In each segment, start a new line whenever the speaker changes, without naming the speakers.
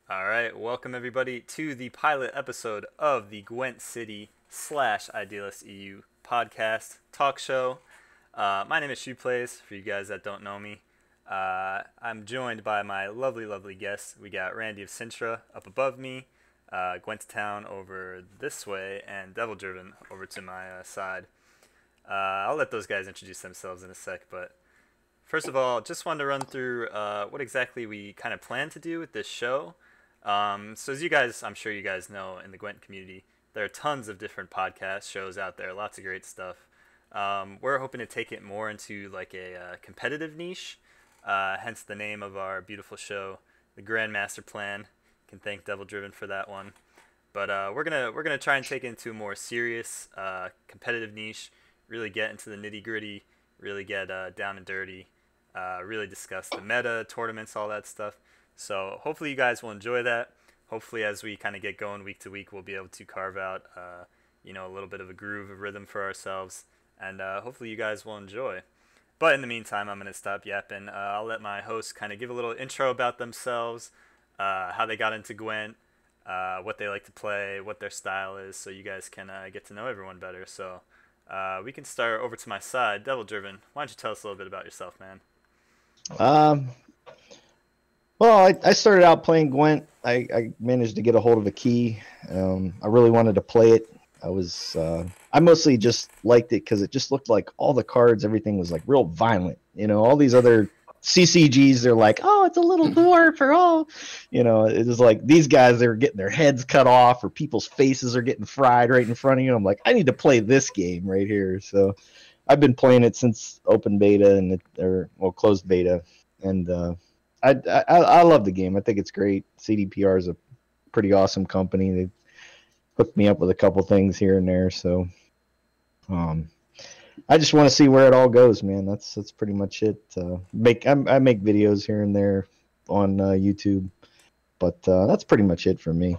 All right, welcome everybody to the pilot episode of the Gwent City slash Idealist EU podcast talk show. My name is Shoe Plays, for you guys that don't know me. I'm joined by my lovely, lovely guests. We got Randy of Sintra up above me, Gwent Town over this way, and Devil Driven over to my side. I'll let those guys introduce themselves in a sec, but first of all, just wanted to run through what exactly we kind of plan to do with this show. So as you guys, I'm sure you guys know, in the Gwent community, there are tons of different podcast shows out there, lots of great stuff. We're hoping to take it more into like a competitive niche, hence the name of our beautiful show, the Grandmaster Plan. Can thank Devil Driven for that one. But we're gonna try and take it into a more serious, competitive niche. Really get into the nitty gritty. Really get down and dirty. Really discuss the meta, tournaments, all that stuff. So hopefully you guys will enjoy that. Hopefully as we kind of get going week to week, we'll be able to carve out, a little bit of a groove, a rhythm for ourselves, and hopefully you guys will enjoy. But in the meantime, I'm gonna stop yapping. I'll let my hosts kind of give a little intro about themselves, how they got into Gwent, what they like to play, what their style is, so you guys can get to know everyone better. So we can start over to my side, Devil Driven. Why don't you tell us a little bit about yourself, man?
Um, I started out playing Gwent. I managed to get a hold of a key. I really wanted to play it. I mostly just liked it because it just looked like all the cards, everything was like real violent. All these other CCGs, they're like, oh, it's a little dwarf or oh, it was like these guys, they're getting their heads cut off or people's faces are getting fried right in front of you. I'm like, I need to play this game right here. So I've been playing it since open beta closed beta, and I love the game. I think it's great. CDPR is a pretty awesome company. They hooked me up with a couple things here and there, so I just want to see where it all goes, man. That's pretty much it. I make videos here and there on YouTube, but that's pretty much it for me.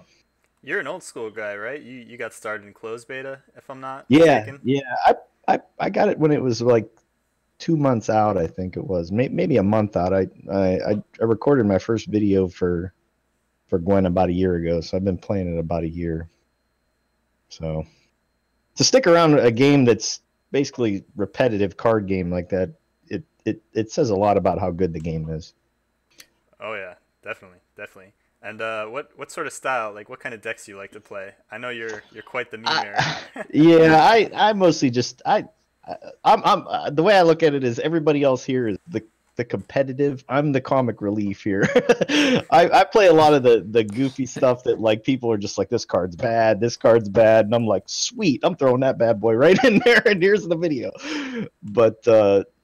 You're an old school guy, right? You got started in closed beta, if I'm not
Yeah,
mistaken.
yeah. I got it when it was like 2 months out, I think it was. Maybe a month out. I recorded my first video for Gwen about a year ago, so I've been playing it about a year. So to stick around a game that's basically repetitive card game like that, it says a lot about how good the game is.
Oh yeah, definitely, definitely. And what sort of style, like what kind of decks do you like to play? I know you're quite the memer.
Yeah, I mostly just I'm the way I look at it is everybody else here is the competitive. I'm the comic relief here. I play a lot of the goofy stuff that like people are just like, this card's bad, and I'm like, sweet, I'm throwing that bad boy right in there, and here's the video. But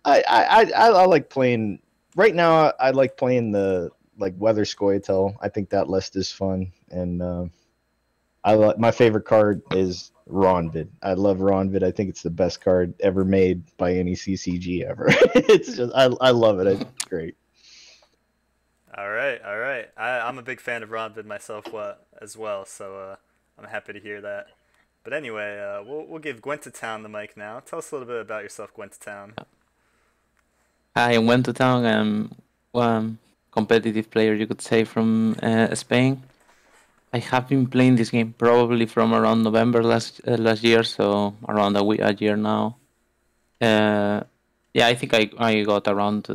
I like playing right now. I like playing the like Weather Scoia'tael. I think that list is fun, and my favorite card is Ronvid. I love Ronvid. I think it's the best card ever made by any CCG ever. It's just I love it. It's great.
All right, all right. I'm a big fan of Ronvid myself as well, so I'm happy to hear that. But anyway, we'll give Gwent Town the mic now. Tell us a little bit about yourself, Gwent Town.
I went to town. I'm one competitive player, you could say, from Spain. I have been playing this game probably from around November last year, so around a year now. Uh, yeah, I think I got around.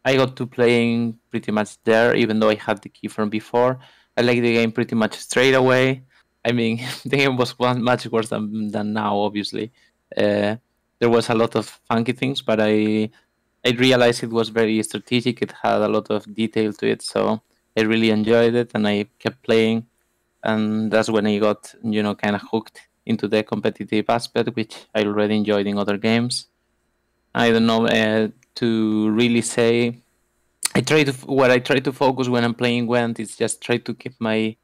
I got to playing pretty much there, even though I had the key from before. I like the game pretty much straight away. I mean, the game was much worse than now, obviously. Uh, there was a lot of funky things, but I realized it was very strategic. It had a lot of detail to it, so I really enjoyed it, and I kept playing. And that's when I got, kind of hooked into the competitive aspect, which I already enjoyed in other games. I don't know to really say. What I try to focus when I'm playing Gwent is just try to keep my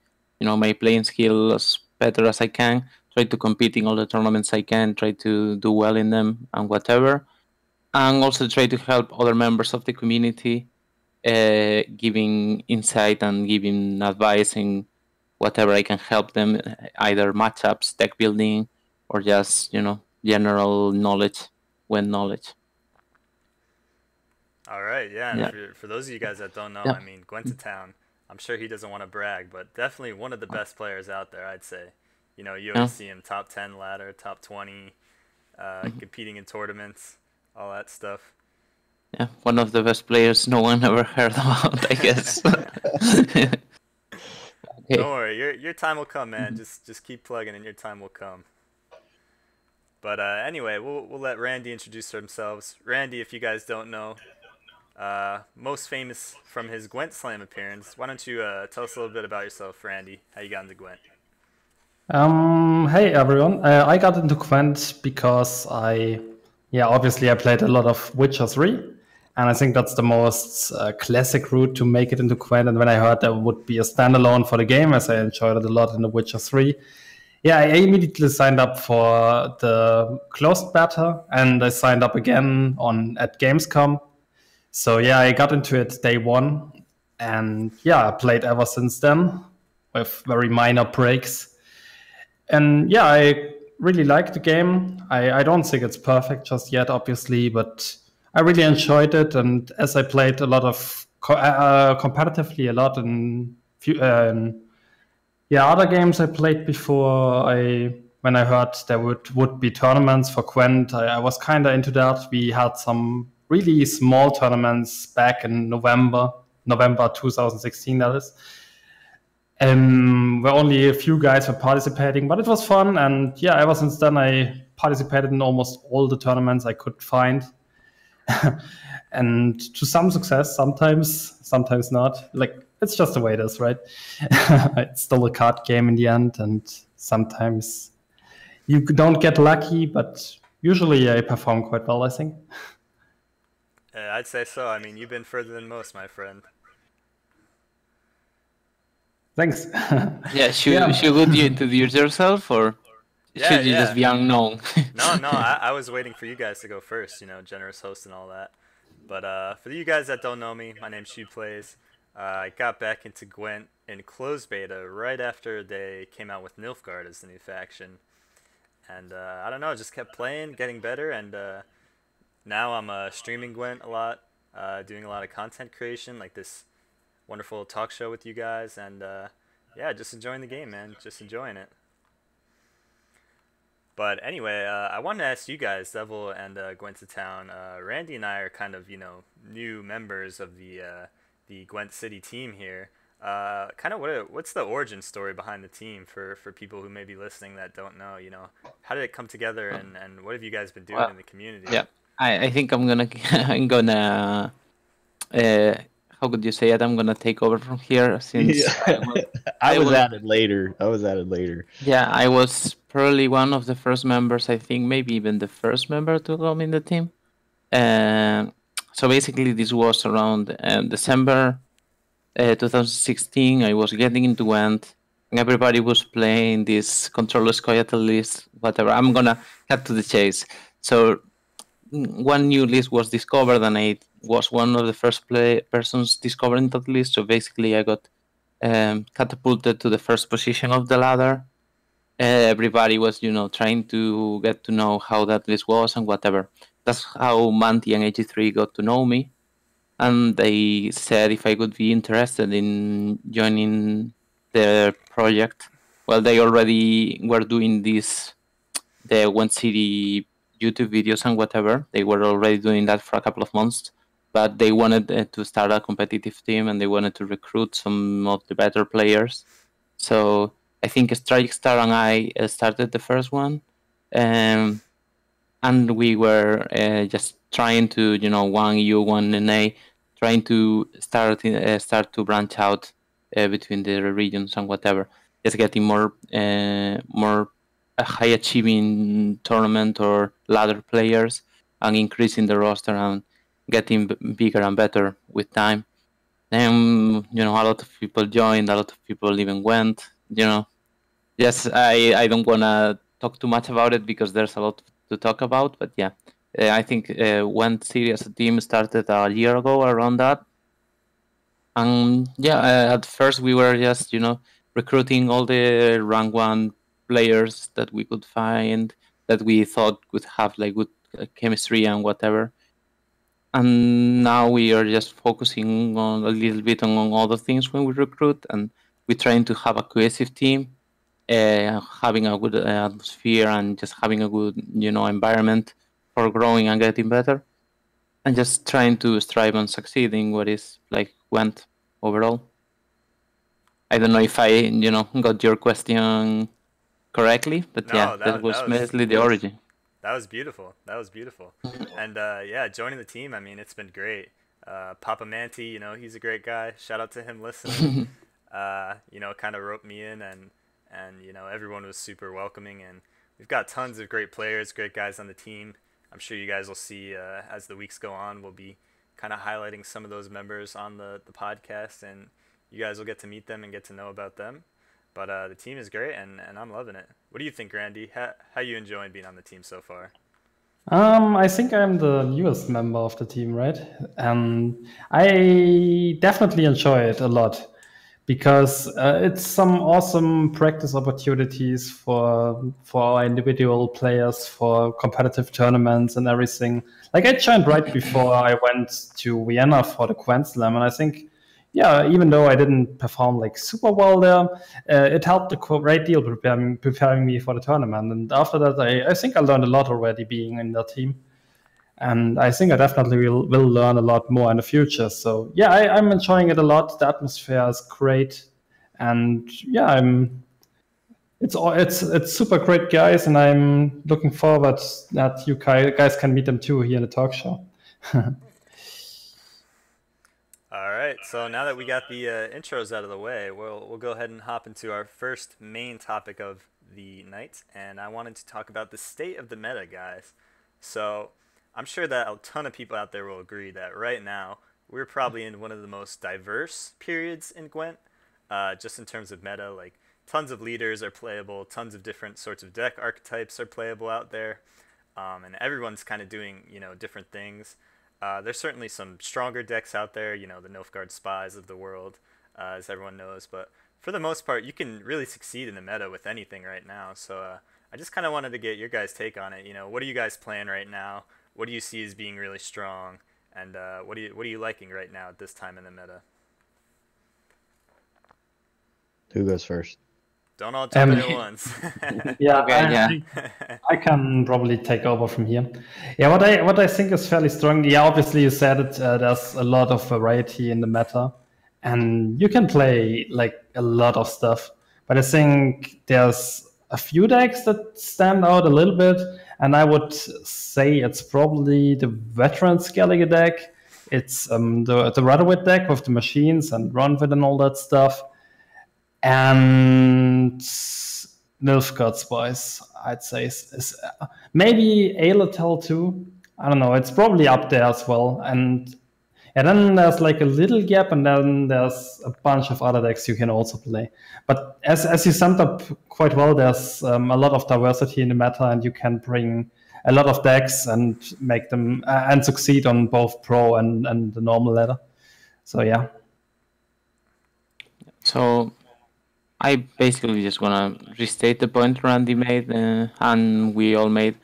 playing skill as better as I can. Try to compete in all the tournaments I can. Try to do well in them and whatever, and also try to help other members of the community, giving insight and giving advice in whatever I can help them, either matchups, deck building, or just general knowledge, when knowledge.
All right, yeah. And
Yeah,
for those of you guys that don't know,
yeah.
I mean, Gwent Town. I'm sure he doesn't want to brag, but definitely one of the best players out there, I'd say. You know, you
Yeah.
always see him top 10 ladder, top 20,
Mhm.
competing in tournaments, all that stuff.
Yeah, one of the best players no one ever heard about, I guess.
Don't
Okay.
worry, your time will come, man.
Mhm.
Just keep plugging, and your time will come. But anyway, we'll let Randy introduce themselves. Randy, if you guys don't know, most famous from his Gwent Slam appearance. Why don't you tell us a little bit about yourself, Randy? How you got into Gwent?
Hey everyone. I got into Gwent because obviously I played a lot of Witcher 3, and I think that's the most classic route to make it into Gwent. And when I heard there would be a standalone for the game, as I enjoyed it a lot in The Witcher 3, yeah, I immediately signed up for the closed beta, and I signed up again at Gamescom. So yeah, I got into it day one, and yeah, I played ever since then with very minor breaks. And yeah, I really like the game. I don't think it's perfect just yet, obviously, but I really enjoyed it. And as I played a lot of competitively a lot in other games I played before, when I heard there would be tournaments for Gwent, I was kind of into that. We had some really small tournaments back in November 2016, that is. Where only a few guys were participating, but it was fun. And yeah, ever since then, I participated in almost all the tournaments I could find. And to some success, sometimes not. Like, it's just the way it is, right? It's still a card game in the end, and sometimes you don't get lucky, but usually I perform quite well, I think.
I'd say so. I mean, you've been further than most, my friend.
Thanks.
Yeah,
Yeah.
should you introduce yourself, or
Yeah,
should you just
yeah.
be unknown?
No, I was waiting for you guys to go first, you know, generous host and all that. But for you guys that don't know me, my name's Shoe Plays. I got back into Gwent in closed beta right after they came out with Nilfgaard as the new faction. And I don't know, just kept playing, getting better, and now I'm streaming Gwent a lot, doing a lot of content creation, like this wonderful talk show with you guys, and yeah, just enjoying the game, man. Just enjoying it. But anyway, I wanted to ask you guys, Devil and Gwent to Town. Randy and I are kind of, you know, new members of the Gwent City team here. Kind of what's the origin story behind the team for people who may be listening that don't know? You know, how did it come together, and what have you guys been doing
Well,
in the community?
yeah, I think I'm gonna I'm gonna uh, how could you say it? I'm gonna take over from here since
Yeah.
I
I was
was
added later.
yeah, I was probably one of the first members. I think maybe even the first member to come in the team. Um, so basically, this was around December 2016. I was getting into Gwent, and everybody was playing this controllers quiet list, whatever. I'm gonna cut to the chase. So one new list was discovered, and I was one of the first persons discovering that list. So basically, I got catapulted to the first position of the ladder. Everybody was, trying to get to know how that list was and whatever. That's how Manti and 83 got to know me, and they said if I would be interested in joining their project. Well, they already were doing the Gwent City YouTube videos and whatever. They were already doing that for a couple of months, but they wanted to start a competitive team, and they wanted to recruit some of the better players. So I think Strike Star and I started the first one, and we were just trying to, one U, one NA, trying to start to branch out between the regions and whatever, just getting more high achieving tournament or ladder players, and increasing the roster and getting bigger and better with time. Then, a lot of people joined, a lot of people even went. Yes, I don't want to talk too much about it because there's a lot to talk about, but yeah, I think Gwent City as a team started a year ago around that. And yeah, at first we were just, recruiting all the rank 1 players that we could find, that we thought would have like good chemistry and whatever. And now we are just focusing on a little bit on other things when we recruit, and we're trying to have a cohesive team, having a good atmosphere, and just having a good environment for growing and getting better, and just trying to strive and succeed in what is like Gwent overall. I don't know if I got your question correctly, but yeah,
No,
that was
that was
mostly the origin.
that was beautiful. That was beautiful. And yeah, joining the team, I mean, it's been great. Papa Manti, he's a great guy. Shout out to him listening. Kind of roped me in, and everyone was super welcoming, and we've got tons of great players, great guys on the team. I'm sure you guys will see as the weeks go on. We'll be kind of highlighting some of those members on the podcast, and you guys will get to meet them and get to know about them. But the team is great, and I'm loving it. What do you think, Randy? How you enjoying being on the team so far?
I think I'm the newest member of the team, right? And I definitely enjoy it a lot because it's some awesome practice opportunities for our individual players for competitive tournaments and everything. Like I joined right before I went to Vienna for the Grand Slam, and I think, yeah, even though I didn't perform like super well there, it helped a great deal preparing me for the tournament. And after that, I think I learned a lot already being in the team. And I think I definitely will learn a lot more in the future. So yeah, I'm enjoying it a lot. The atmosphere is great, and yeah, it's super great guys, and I'm looking forward that you guys can meet them too here in the talk show.
All right. So now that we got the intros out of the way, we'll go ahead and hop into our first main topic of the night, and I wanted to talk about the state of the meta, guys. So I'm sure that a ton of people out there will agree that right now we're probably in one of the most diverse periods in Gwent, just in terms of meta. Like tons of leaders are playable, tons of different sorts of deck archetypes are playable out there, and everyone's kind of doing different things. There's certainly some stronger decks out there, the Nilfgaard Spies of the world, as everyone knows. But for the most part, you can really succeed in the meta with anything right now. So I just kind of wanted to get your guys' take on it. What are you guys playing right now? What do you see as being really strong? And what are you liking right now at this time in the meta?
Who goes first?
Don't all jump in at once.
Yeah,
Okay, yeah.
I can probably take over from here. Yeah, what I think is fairly strong. Yeah, obviously you said it. There's a lot of variety in the meta, and you can play like a lot of stuff. But I think there's a few decks that stand out a little bit, and I would say it's probably the Veteran Skellige deck. It's the Radowid deck with the machines and Ronvid and all that stuff, and Nilfgaard Spice, I'd say. Maybe Aelatel too. I don't know. It's probably up there as well. And then there's like a little gap, and then there's a bunch of other decks you can also play. But as you summed up quite well, there's a lot of diversity in the meta, and you can bring a lot of decks and make them and succeed on both pro and the normal ladder. So yeah.
So I basically just want to restate the point Randy made and we all made,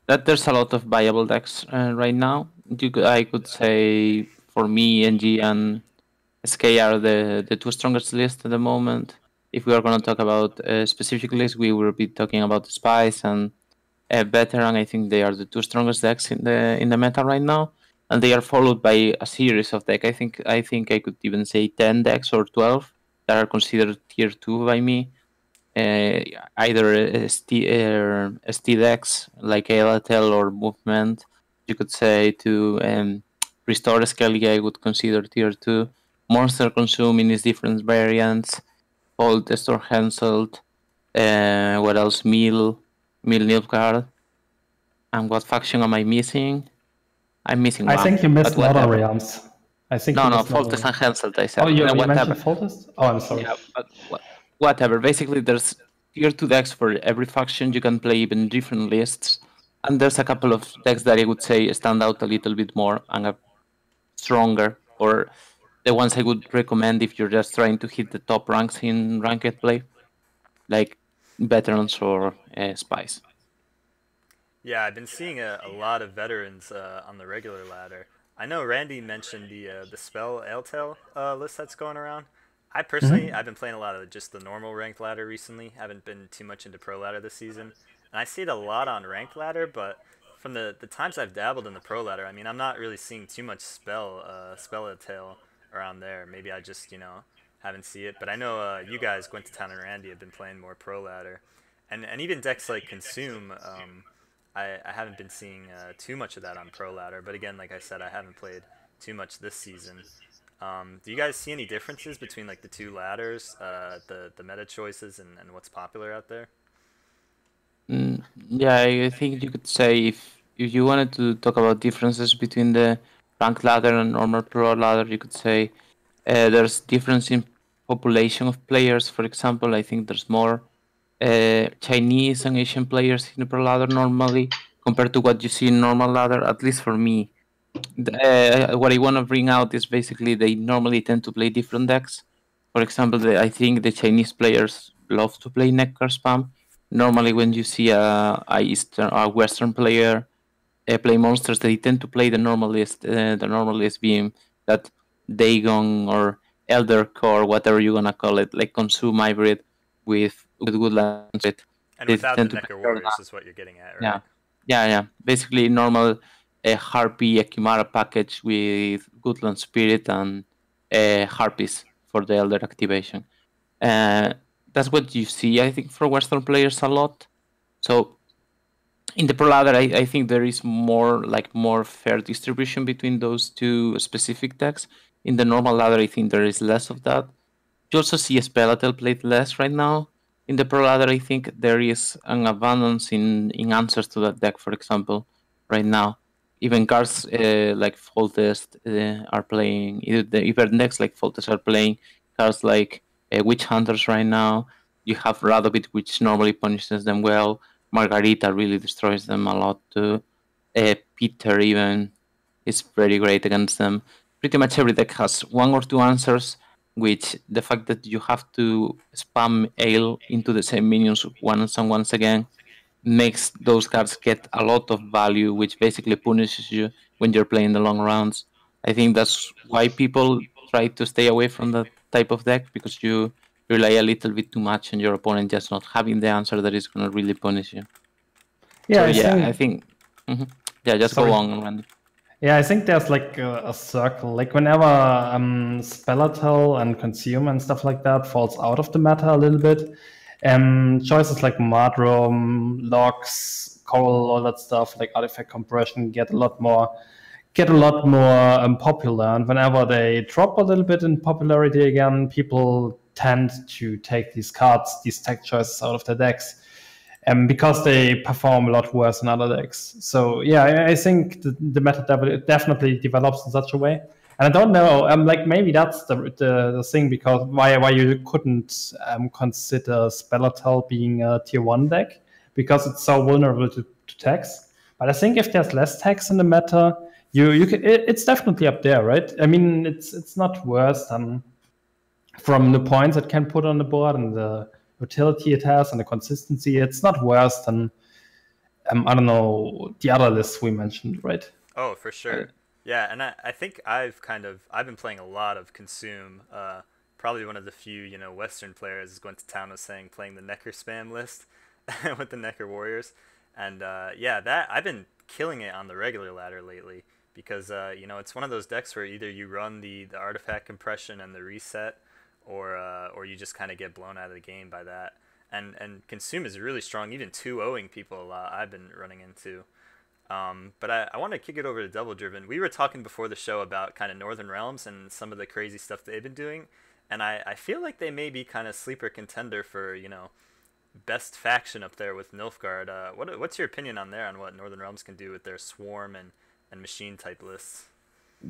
that there's a lot of viable decks right now. I could say for me, NG and SK are the two strongest lists at the moment. If we are going to talk about specific lists, we will be talking about the Spice and Veteran. I think they are the two strongest decks in the meta right now, and they are followed by a series of decks. I think I could even say 10 decks or 12 that are considered tier 2 by me. Either ST decks like Elatel or Movement, you could say, to Restore Skellige, I would consider tier 2. Monster Consuming is different variants. Hold Destor Henselt. What else? Mill Nilfgaard. And what faction am I missing? I'm missing one.
I think you missed
but
Northern
whatever.
Realms. I think
No,
you
no,
missed Northern
Foltest and
Realms.
Henselt, I said.
Oh, you
whatever.
mentioned Foltest? Oh, I'm sorry.
Yeah, but whatever. Basically, there's tier 2 decks for every faction. You can play even different lists. And there's a couple of decks that I would say stand out a little bit more and are stronger, or the ones I would recommend if you're just trying to hit the top ranks in ranked play, like Veterans or Spies.
Yeah, I've been seeing a lot of veterans on the regular ladder. I know Randy mentioned the spell Ailtail list that's going around. I personally,
Hmm.
I've been playing a lot of just the normal ranked ladder recently. Haven't been too much into pro ladder this season, and I see it a lot on ranked ladder. But from the times I've dabbled in the pro ladder, I mean, I'm not really seeing too much spell tail around there. Maybe I just haven't see it. But I know you guys, Gwent to Town and Randy, have been playing more pro ladder, and even decks like Consume. I haven't been seeing too much of that on pro ladder. But again, like I said, I haven't played too much this season. Do you guys see any differences between like the two ladders, the meta choices, and what's popular out there?
Yeah, I think you could say if you wanted to talk about differences between the rank ladder and normal pro ladder, you could say there's difference in population of players. For example, I think there's more Chinese and Asian players in the pro ladder normally compared to what you see in normal ladder. At least for me, what I want to bring out is basically they normally tend to play different decks. For example, I think the Chinese players love to play Neckar spam. Normally, when you see a Eastern or Western player play monsters, they tend to play the normalist. The normalist being that Dagon or Elder Core, whatever you're gonna call it, like consume hybrid with Woodlands.
And
They
without the
tend to
Necker
prefer
Warriors is what you're getting at,
yeah,
right?
yeah. Basically, normal Harpy Ekimara package with Goodland Spirit and Harpies for the Elder activation. Uh, that's what you see, I think, for Western players a lot. So in the pro ladder, I think there is more fair distribution between those two specific decks. In the normal ladder, I think there is less of that. You also see Spelatel played less right now. In the Pro Ladder, I think there is an abundance in answers to that deck, for example, right now. Even cards like Foltest are playing, even decks like Foltest are playing cards like Witch Hunters right now. You have Radovit, which normally punishes them well. Margarita really destroys them a lot too. Peter even is pretty great against them. Pretty much every deck has one or two answers, which the fact that you have to spam ale into the same minions once and once again makes those cards get a lot of value, which basically punishes you when you're playing the long rounds. I think that's why people try to stay away from that type of deck because you rely a little bit too much on your opponent just not having the answer that is going to really punish you.
Yeah,
So
I
yeah, I
think.
think yeah, just go
Sorry.
on, Randy.
Yeah, I think there's like a circle. Like whenever Spelatel and Consume and stuff like that falls out of the meta a little bit, choices like Mudroom, Logs, Coral, all that stuff, like artifact compression, get a lot more popular. And whenever they drop a little bit in popularity again, people tend to take these cards, these tech choices out of their decks, because they perform a lot worse than other decks. So yeah, I think the meta definitely develops in such a way. And I don't know, like maybe that's the thing, because why you couldn't consider Spelatel being a tier 1 deck, because it's so vulnerable to tax. But I think if there's less tax in the meta, you can, it's definitely up there, right? I mean, it's not worse than, from the points it can put on the board and the utility it has and the consistency, it's not worse than I don't know, the other lists we mentioned, right?
Oh, for sure. Yeah, and I think I've been playing a lot of Consume. Probably one of the few Western players is going to town was saying playing the Necker spam list with the Necker Warriors, and yeah, that I've been killing it on the regular ladder lately because it's one of those decks where either you run the artifact compression and the reset, or you just kind of get blown out of the game by that. And Consume is really strong, even 2-0ing people a lot. I've been running into. But I want to kick it over to Double Driven. We were talking before the show about kind of Northern Realms and some of the crazy stuff they've been doing, and I feel like they may be kind of sleeper contender for best faction up there with Nilfgaard. What's your opinion on what Northern Realms can do with their swarm and machine type lists?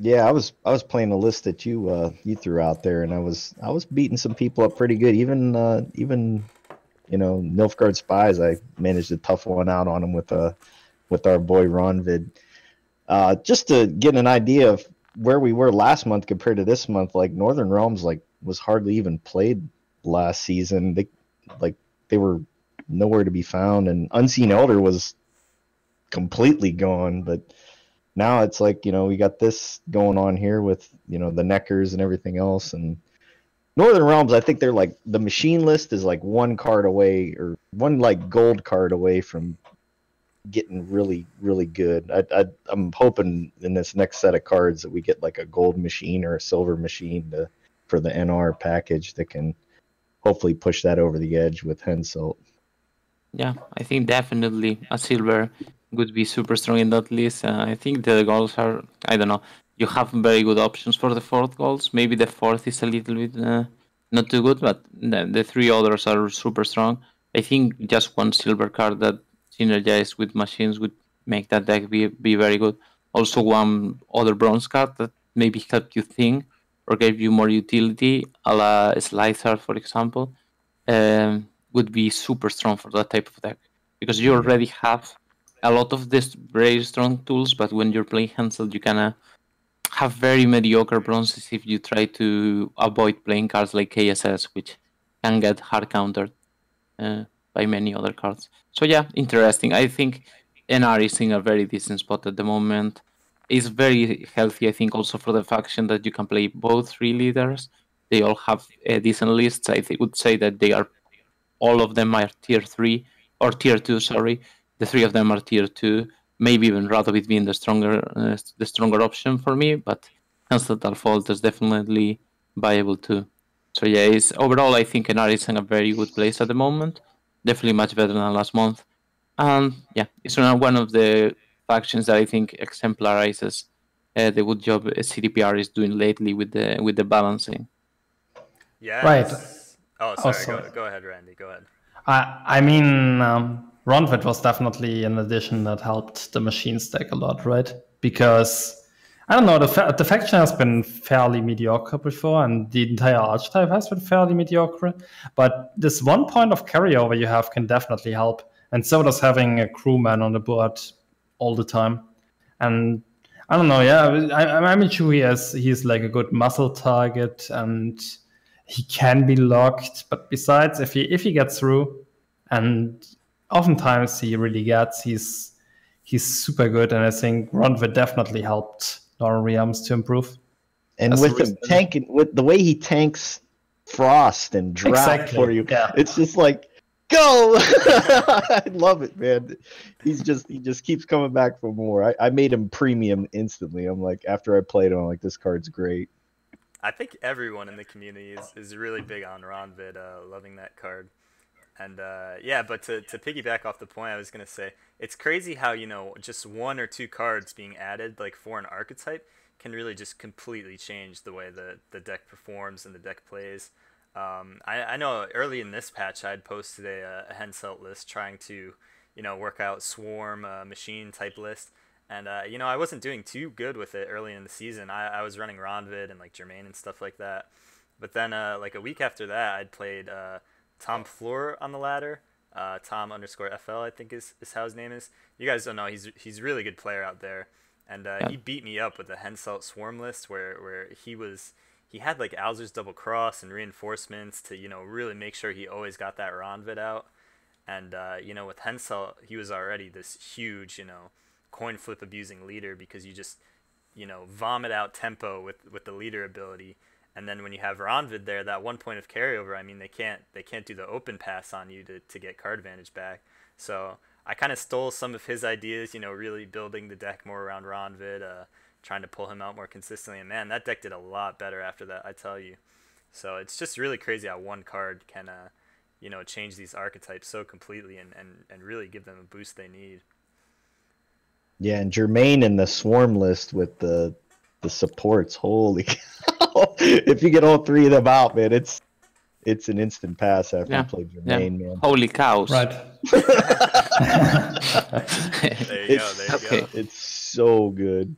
Yeah, I was playing a list that you threw out there, and I was beating some people up pretty good. Even Nilfgaard spies. I managed a tough one out on him with our boy Ronvid. Just to get an idea of where we were last month compared to this month, like Northern Realms was hardly even played last season. They were nowhere to be found, and Unseen Elder was completely gone. But now it's like, we got this going on here with, the Neckers and everything else. And Northern Realms, I think they're like, the machine list is like one card away, or one like gold card away from getting really, really good. I'm hoping in this next set of cards that we get like a gold machine or a silver machine for the NR package that can hopefully push that over the edge with Henselt.
Yeah, I think definitely a silver would be super strong in that list. I think the goals are, I don't know, you have very good options for the fourth goals. Maybe the fourth is a little bit not too good, but the three others are super strong. I think just one silver card that synergized with machines would make that deck be very good. Also, one other bronze card that maybe help you think or gave you more utility, a la Slicer, for example. Would be super strong for that type of deck because you already have a lot of these very strong tools, but when you're playing Hansel, you kind of have very mediocre bronzes if you try to avoid playing cards like KSS, which can get hard countered by many other cards. So yeah, interesting. I think NR is in a very decent spot at the moment. It's very healthy, I think, also for the faction that you can play both three leaders. They all have decent lists. I would say that they are all of them are tier 3 or tier 2, sorry. The three of them are tier 2. Maybe even Radovid being the stronger option for me, but Constantal Fault is definitely viable too. So yeah, it's overall I think Enar is in a very good place at the moment. Definitely much better than last month. And yeah, it's one of the factions that I think exemplarizes the good job CDPR is doing lately with the balancing.
Yeah, and
Right.
this. Oh,
Oh,
sorry.
sorry.
Go ahead, Randy. Go ahead.
I mean, Ronvid was definitely an addition that helped the machine stack a lot, right? Because I don't know, the faction has been fairly mediocre before, and the entire archetype has been fairly mediocre. But this one point of carryover you have can definitely help, and so does having a crewman on the board all the time. And I don't know, yeah, I'm sure he's like a good muscle target, and he can be locked. But besides, if he gets through, and oftentimes he really gets, he's super good, and I think Ronvid definitely helped Lauren Williams to improve.
And with him tanking, with the way he tanks Frost and Drought for you, it's just like, go! I love it, man. He just keeps coming back for more. I made him premium instantly. I'm like, after I played him, I'm like, this card's great.
I think everyone in the community is really big on Ronvid, loving that card. And yeah, but to piggyback off the point I was going to say, it's crazy how, just one or two cards being added, like for an archetype, can really just completely change the way the deck performs and the deck plays. I know early in this patch I had posted a Henselt list trying to, work out swarm machine type list. And, I wasn't doing too good with it early in the season. I was running Ronvid and like Jermaine and stuff like that. But then like a week after that, I'd played Tom Floor on the ladder. Tom underscore FL, I think is how his name is. You guys don't know, he's a really good player out there. And he beat me up with the Henselt Swarm list where he had like Alzer's Double Cross and reinforcements to, really make sure he always got that Ronvid out. And, with Henselt, he was already this huge, coin flip abusing leader because you just, vomit out tempo with the leader ability. And then when you have Ronvid there, that 1 point of carryover, I mean, they can't do the open pass on you to get card advantage back. So I kind of stole some of his ideas, really building the deck more around Ronvid, trying to pull him out more consistently. And man, that deck did a lot better after that, I tell you. So it's just really crazy how one card can, change these archetypes so completely and really give them a boost they need.
Yeah, and Jermaine in the Swarm list with the supports, holy cow. If you get all three of them out, man, it's an instant pass after you play Jermaine, man.
Holy cows.
Right.
There you go.
It's so good.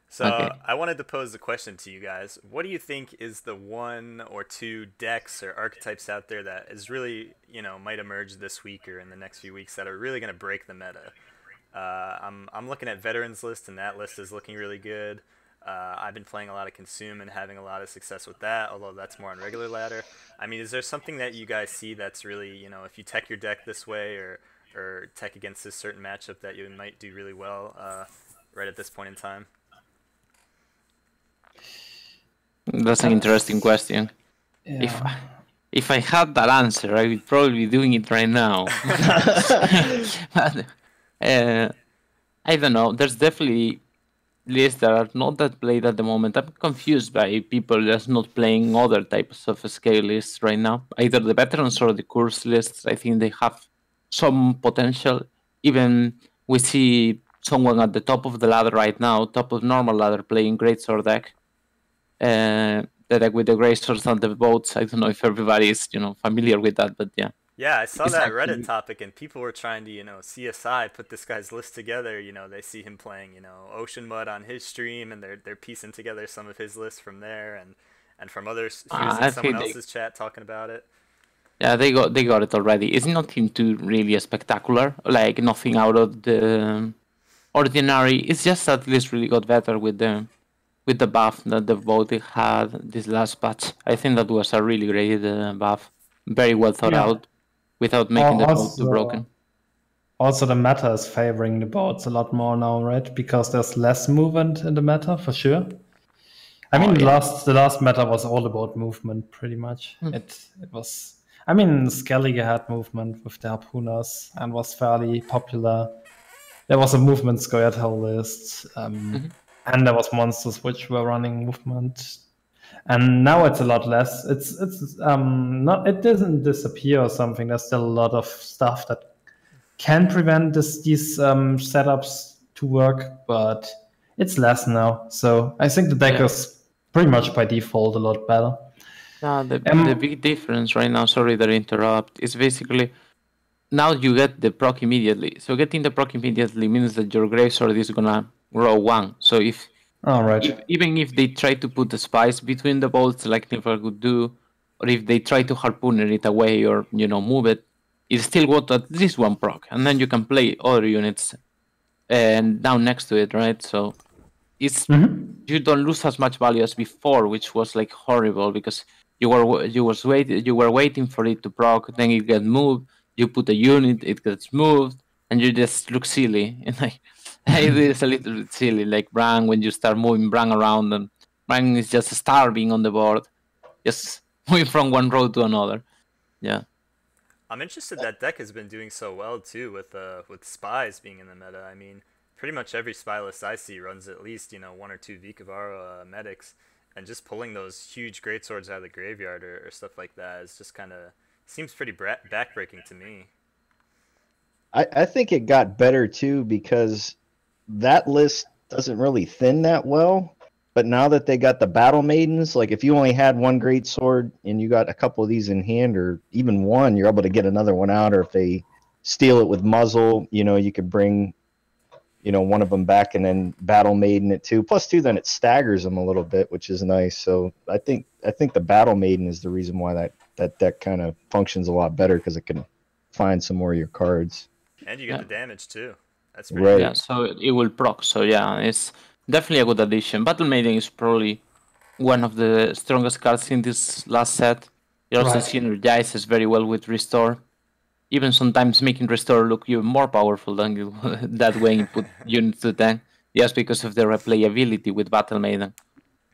So I wanted to pose the question to you guys. What do you think is the one or two decks or archetypes out there that is really, might emerge this week or in the next few weeks that are really going to break the meta? I'm looking at Veterans list, and that list is looking really good. I've been playing a lot of Consume and having a lot of success with that, although that's more on regular ladder. I mean, is there something that you guys see that's really, if you tech your deck this way or tech against this certain matchup that you might do really well? right at this point in time?
That's an interesting question.
Yeah.
If I had that answer, I would probably be doing it right now. But, I don't know. There's definitely lists that are not that played at the moment. I'm confused by people just not playing other types of scale lists right now. Either the veterans or the course lists. I think they have some potential. Even we see someone at the top of the ladder right now, top of normal ladder, playing Greatsword deck. The deck with the Grey Swords and the boats. I don't know if everybody is familiar with that, but yeah.
Yeah, I saw
It's
that
actually-
Reddit topic, and people were trying to, CSI, put this guy's list together. They see him playing, Ocean Mud on his stream, and they're piecing together some of his lists from there, and from others. He was in
I
someone
think
else's chat talking about it.
yeah, they got it already. It's nothing too really spectacular, like nothing out of the ordinary. It's just that this really got better with the buff that the vote had this last patch. I think that was a really great buff, very well thought
Yeah.
out, without making the vote too
Also,
broken.
also the meta is favoring the boats a lot more now, right? Because there's less movement in the meta for sure. I mean,
yeah.
the last meta was all about movement, pretty much. It was. I mean, Skellige had movement with the harpooners and was fairly popular. There was a movement Scoia'tael list, and there was monsters which were running movement. And now it's a lot less. It's not. It doesn't disappear or something. There's still a lot of stuff that can prevent these setups to work, but it's less now. So I think the deck is pretty much by default a lot better.
The big difference right now, sorry that I interrupt, is basically now you get the proc immediately. So getting the proc immediately means that your Gravesword is gonna grow 1. So even if they try to put the spice between the bolts like Nilfgaard would do, or if they try to harpooner it away or move it, it's still got at least 1 proc, and then you can play other units and down next to it, right? So it's you don't lose as much value as before, which was like horrible because you were waiting for it to proc, then it gets moved. You put a unit, it gets moved, and you just look silly. And like it is a little bit silly, like Brang when you start moving Brang around, and Brang is just starving on the board, just moving from one row to another. Yeah.
I'm interested that deck has been doing so well too with spies being in the meta. I mean, pretty much every spy list I see runs at least 1 or 2 Vikavaro medics, and just pulling those huge greatswords out of the graveyard or stuff like that is just kind of seems pretty backbreaking to me.
I think it got better too because that list doesn't really thin that well. But now that they got the battle maidens, like if you only had 1 great sword and you got a couple of these in hand, or even 1, you're able to get another one out. Or if they steal it with muzzle, you could bring, 1 of them back and then battle maiden it too. Plus 2, then it staggers them a little bit, which is nice. So I think the battle maiden is the reason why that deck kind of functions a lot better, because it can find some more of your cards.
And you get the damage too. That's pretty
Right.
Yeah, so it will proc. So yeah, it's definitely a good addition. Battle Maiden is probably one of the strongest cards in this last set. It also synergizes very well with Restore. Even sometimes making Restore look even more powerful than that way you put units to tank, just because of the replayability with Battle Maiden.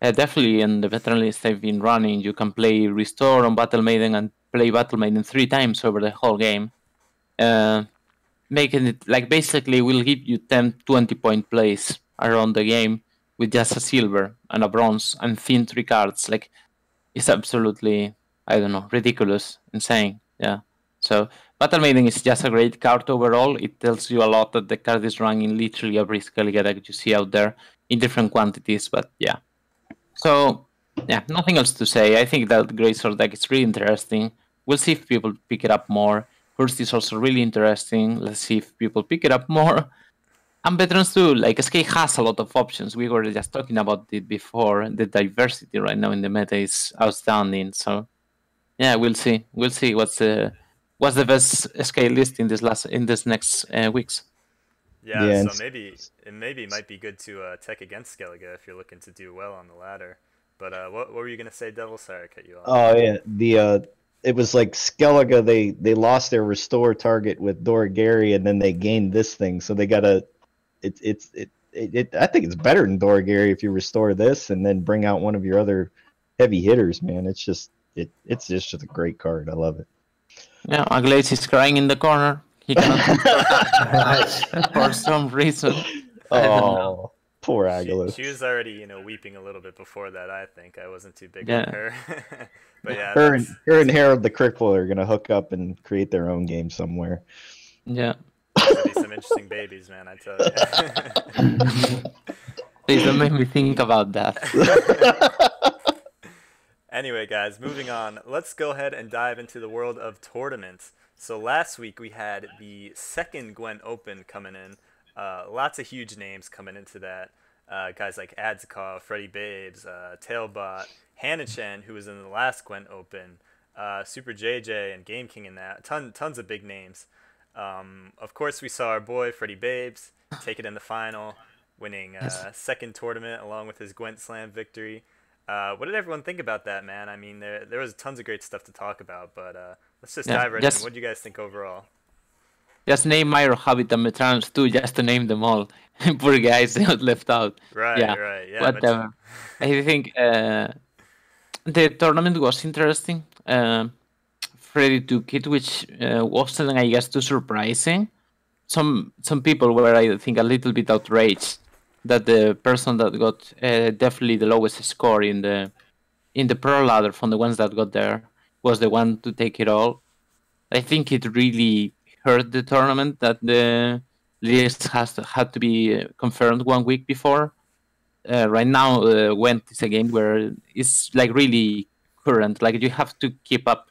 Definitely in the veteran list I've been running, you can play Restore on Battle Maiden and play Battle Maiden 3 times over the whole game. Making it like basically will give you 10-20 point plays around the game with just a silver and a bronze and thin 3 cards. Like it's absolutely, I don't know, ridiculous, insane. Yeah. So Battle Maiden is just a great card overall. It tells you a lot that the card is running literally every Skellige that you see out there in different quantities. But yeah. So yeah, nothing else to say. I think that Greatsword deck is really interesting. We'll see if people pick it up more. First is also really interesting. Let's see if people pick it up more. And veterans too. Like SK has a lot of options. We were just talking about it before. The diversity right now in the meta is outstanding. So yeah, we'll see. We'll see what's the best SK list in this next weeks.
Yeah, so maybe it might be good to tech against Skellige if you're looking to do well on the ladder. But what were you gonna say, Devil? Sorry, I cut you off.
Oh yeah, it was like Skellige. They lost their restore target with Doragary, and then they gained this thing. So they gotta. It I think it's better than Dorgary if you restore this and then bring out one of your other heavy hitters, man. It's just a great card. I love it.
Yeah, Aglace is crying in the corner. He cannot for some reason. I don't know.
Poor Aglace.
She was already, weeping a little bit before that. I think I wasn't too big on her. But yeah,
her and Harold the Crickle are gonna hook up and create their own game somewhere.
Yeah.
There'll be some interesting babies, man. I tell you.
Please don't make me think about that.
Anyway, guys, moving on. Let's go ahead and dive into the world of tournaments. So last week we had the second Gwent Open coming in. Lots of huge names coming into that. Guys like Adzikov, Freddie Babes, Tailbot, Hannah-chan, who was in the last Gwent Open, Super JJ, and Game King in that. Tons of big names. Of course, we saw our boy Freddie Babes take it in the final, winning second tournament along with his Gwent Slam victory. What did everyone think about that, man? I mean, there was tons of great stuff to talk about, but let's just dive right in. What do you guys think overall?
Just name Myro, Habit, and Metrans too, just to name them all. Poor guys, they got left out.
Right, yeah.
Whatever. I think the tournament was interesting. Freddy took it, which wasn't, I guess, too surprising. Some people were, I think, a little bit outraged that the person that got definitely the lowest score in the pro ladder from the ones that got there was the one to take it all. I think it really hurt the tournament that the list had to be confirmed 1 week before. Right now, Gwent is a game where it's like really current. Like you have to keep up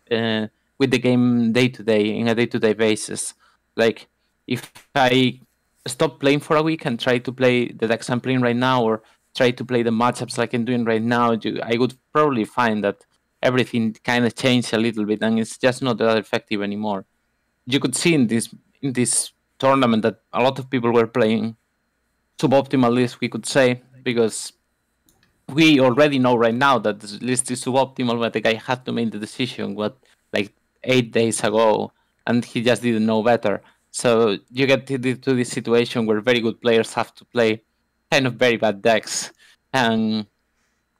with the game day to day in a day-to-day basis. Like if I stop playing for a week and try to play the decks I'm playing right now, or try to play the matchups like I'm doing right now, I would probably find that everything kind of changed a little bit, and it's just not that effective anymore. You could see in this tournament that a lot of people were playing suboptimal list, we could say, because we already know right now that the list is suboptimal, but the guy had to make the decision like 8 days ago, and he just didn't know better. So you get to this situation where very good players have to play kind of very bad decks, and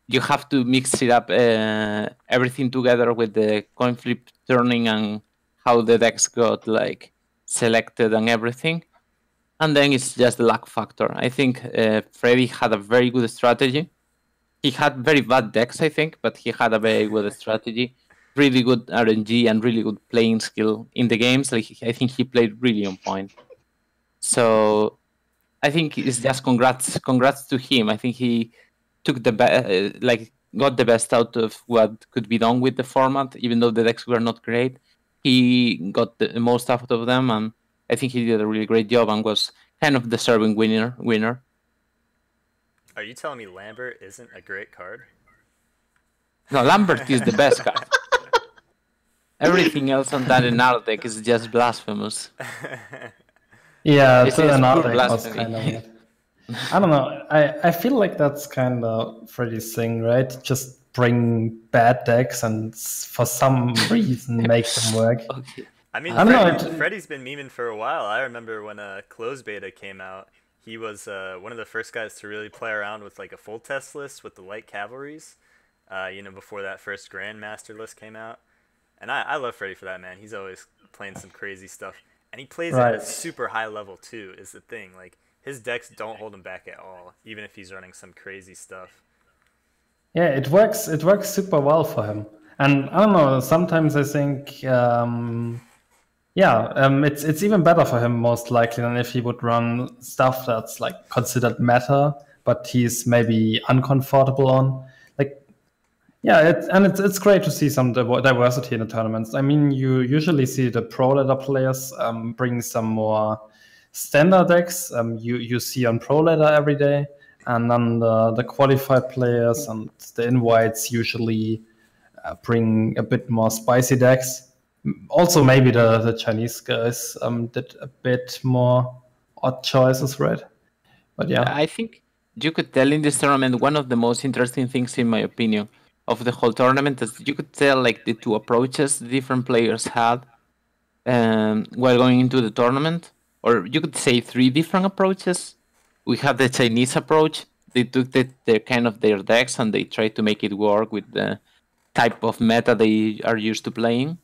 you have to mix it up, everything together with the coin flip turning and how the decks got like selected and everything. And then it's just the luck factor. I think Freddy had a very good strategy. He had very bad decks, I think, but he had a very good strategy. Really good RNG and really good playing skill in the games. Like I think he played really on point. So I think it's just congrats to him. I think he took got the best out of what could be done with the format, even though the decks were not great. He got the most out of them, and I think he did a really great job and was kind of deserving winner.
Are you telling me Lambert isn't a great card?
No, Lambert is the best card. Everything else on that Enard deck is just blasphemous.
Yeah, the Enard deck was kind of weird. I don't know. I feel like that's kind of Freddy's thing, right? Just bring bad decks and for some reason make them work.
Okay. I mean, Freddy's been memeing for a while. I remember when closed beta came out, he was one of the first guys to really play around with like a full test list with the light cavalries, before that first Grandmaster list came out. And I love Freddy for that, man. He's always playing some crazy stuff. And he plays at a super high level, too, is the thing. Like, his decks don't hold him back at all, even if he's running some crazy stuff.
Yeah, it works super well for him. And I don't know, sometimes I think, it's even better for him, most likely, than if he would run stuff that's, like, considered meta, but he's maybe uncomfortable on. Yeah, it's great to see some diversity in the tournaments. I mean, you usually see the pro ladder players bring some more standard decks. You see on pro ladder every day, and then the qualified players and the invites usually bring a bit more spicy decks. Also, maybe the Chinese guys did a bit more odd choices, right? But yeah,
I think you could tell in this tournament one of the most interesting things, in my opinion, of the whole tournament, as you could tell, like the two approaches the different players had while going into the tournament, or you could say 3 different approaches. we have the Chinese approach. They took the kind of their decks and they tried to make it work with the type of meta they are used to playing.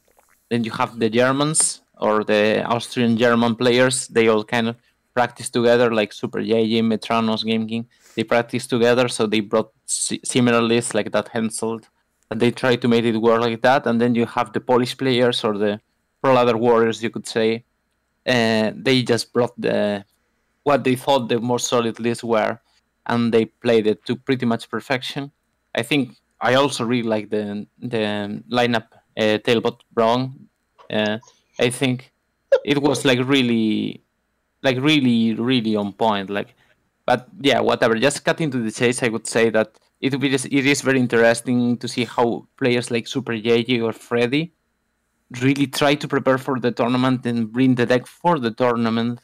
Then you have the Germans or the Austrian German players. They all kind of practice together, like Super JJ, Metranos, Game King. They practice together, so they brought similar lists like that Henselt, and they try to make it work like that. And then you have the Polish players or the Pro Ladder Warriors, you could say. They just brought what they thought the more solid lists were, and they played it to pretty much perfection. I think I also really like the lineup Tailbot Brown. I think it was really on point. But yeah, whatever. Just cutting to the chase, I would say that it is very interesting to see how players like Super JJ or Freddy really try to prepare for the tournament and bring the deck for the tournament.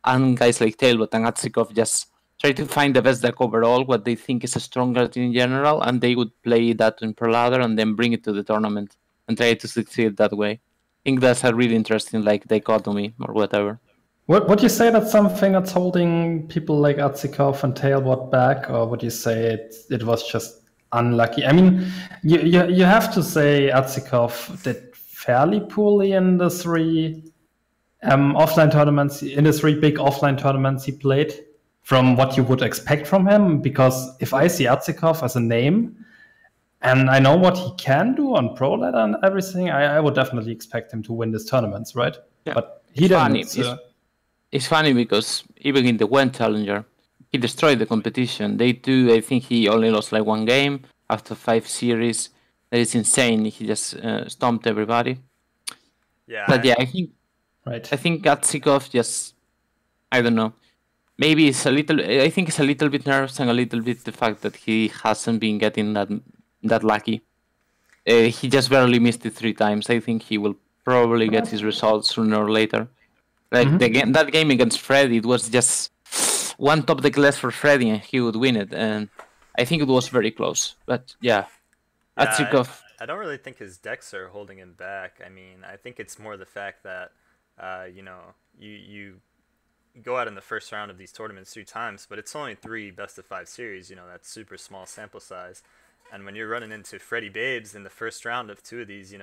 And guys like Tailbot and Atsikov just try to find the best deck overall, what they think is a stronger in general, and they would play that in Pro Ladder and then bring it to the tournament and try to succeed that way. I think that's a really interesting dichotomy or whatever.
Would you say that's something that's holding people like Atsikov and Tailbot back, or would you say it was just unlucky? I mean, you have to say Atsikov did fairly poorly in the three offline tournaments, in the three big offline tournaments he played, from what you would expect from him. Because if I see Atsikov as a name, and I know what he can do on Pro Ladder and everything, I would definitely expect him to win these tournaments, right?
Yeah.
But he didn't.
It's funny because even in the Gwent Challenger, he destroyed the competition. I think he only lost like one game after 5 series. That is insane. He just stomped everybody.
Yeah.
But yeah, I think Atsikov just, I don't know. Maybe I think it's a little bit nervous and a little bit the fact that he hasn't been getting that lucky. He just barely missed it 3 times. I think he will probably get his results sooner or later. Like that game against Freddy, it was just one top deck less for Freddy and he would win it. And I think it was very close. But yeah, Atsikov.
I don't really think his decks are holding him back. I mean, I think it's more the fact that, you go out in the first round of these tournaments 3 times, but it's only 3 best-of-5 series. That's super small sample size. And when you're running into Freddy Babes in the first round of 2 of these,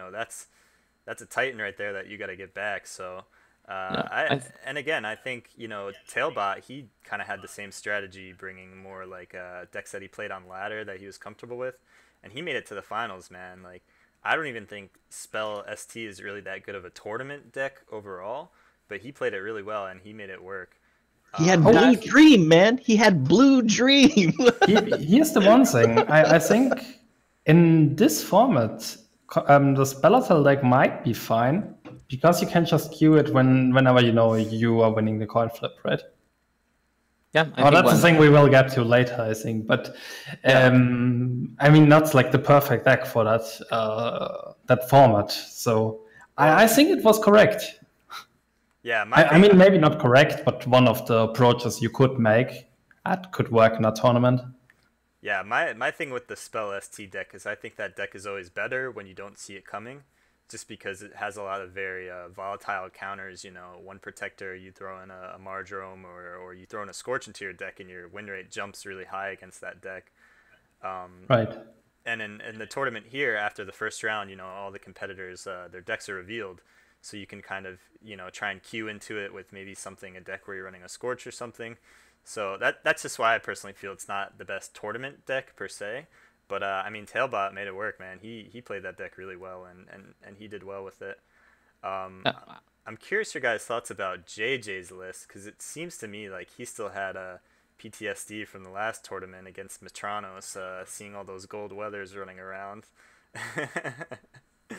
that's a Titan right there that you got to get back. So. And again, I think Tailbot, he kind of had the same strategy, bringing more like decks that he played on ladder that he was comfortable with, and he made it to the finals, man. Like, I don't even think Spell ST is really that good of a tournament deck overall, but he played it really well and he made it work.
He had Blue Dream, man. He had Blue Dream.
Here's the one thing. I think in this format, the Spellotell deck might be fine. Because you can just queue it whenever you are winning the coin flip, right?
Yeah.
That's the thing we will get to later, I think. But I mean, that's like the perfect deck for that format. So I think it was correct.
Yeah,
I mean, maybe not correct, but one of the approaches you could make that could work in a tournament.
Yeah, my thing with the Spell ST deck is I think that deck is always better when you don't see it coming. Just because it has a lot of very volatile counters, one protector, you throw in a Mardrome, or you throw in a Scorch into your deck and your win rate jumps really high against that deck.
Right.
And in the tournament here, after the first round, all the competitors, their decks are revealed. So you can kind of, try and queue into it with maybe a deck where you're running a Scorch or something. So that's just why I personally feel it's not the best tournament deck per se. But, I mean, Tailbot made it work, man. He played that deck really well, and he did well with it. I'm curious your guys' thoughts about JJ's list, because it seems to me like he still had a PTSD from the last tournament against Metranos, seeing all those gold weathers running around.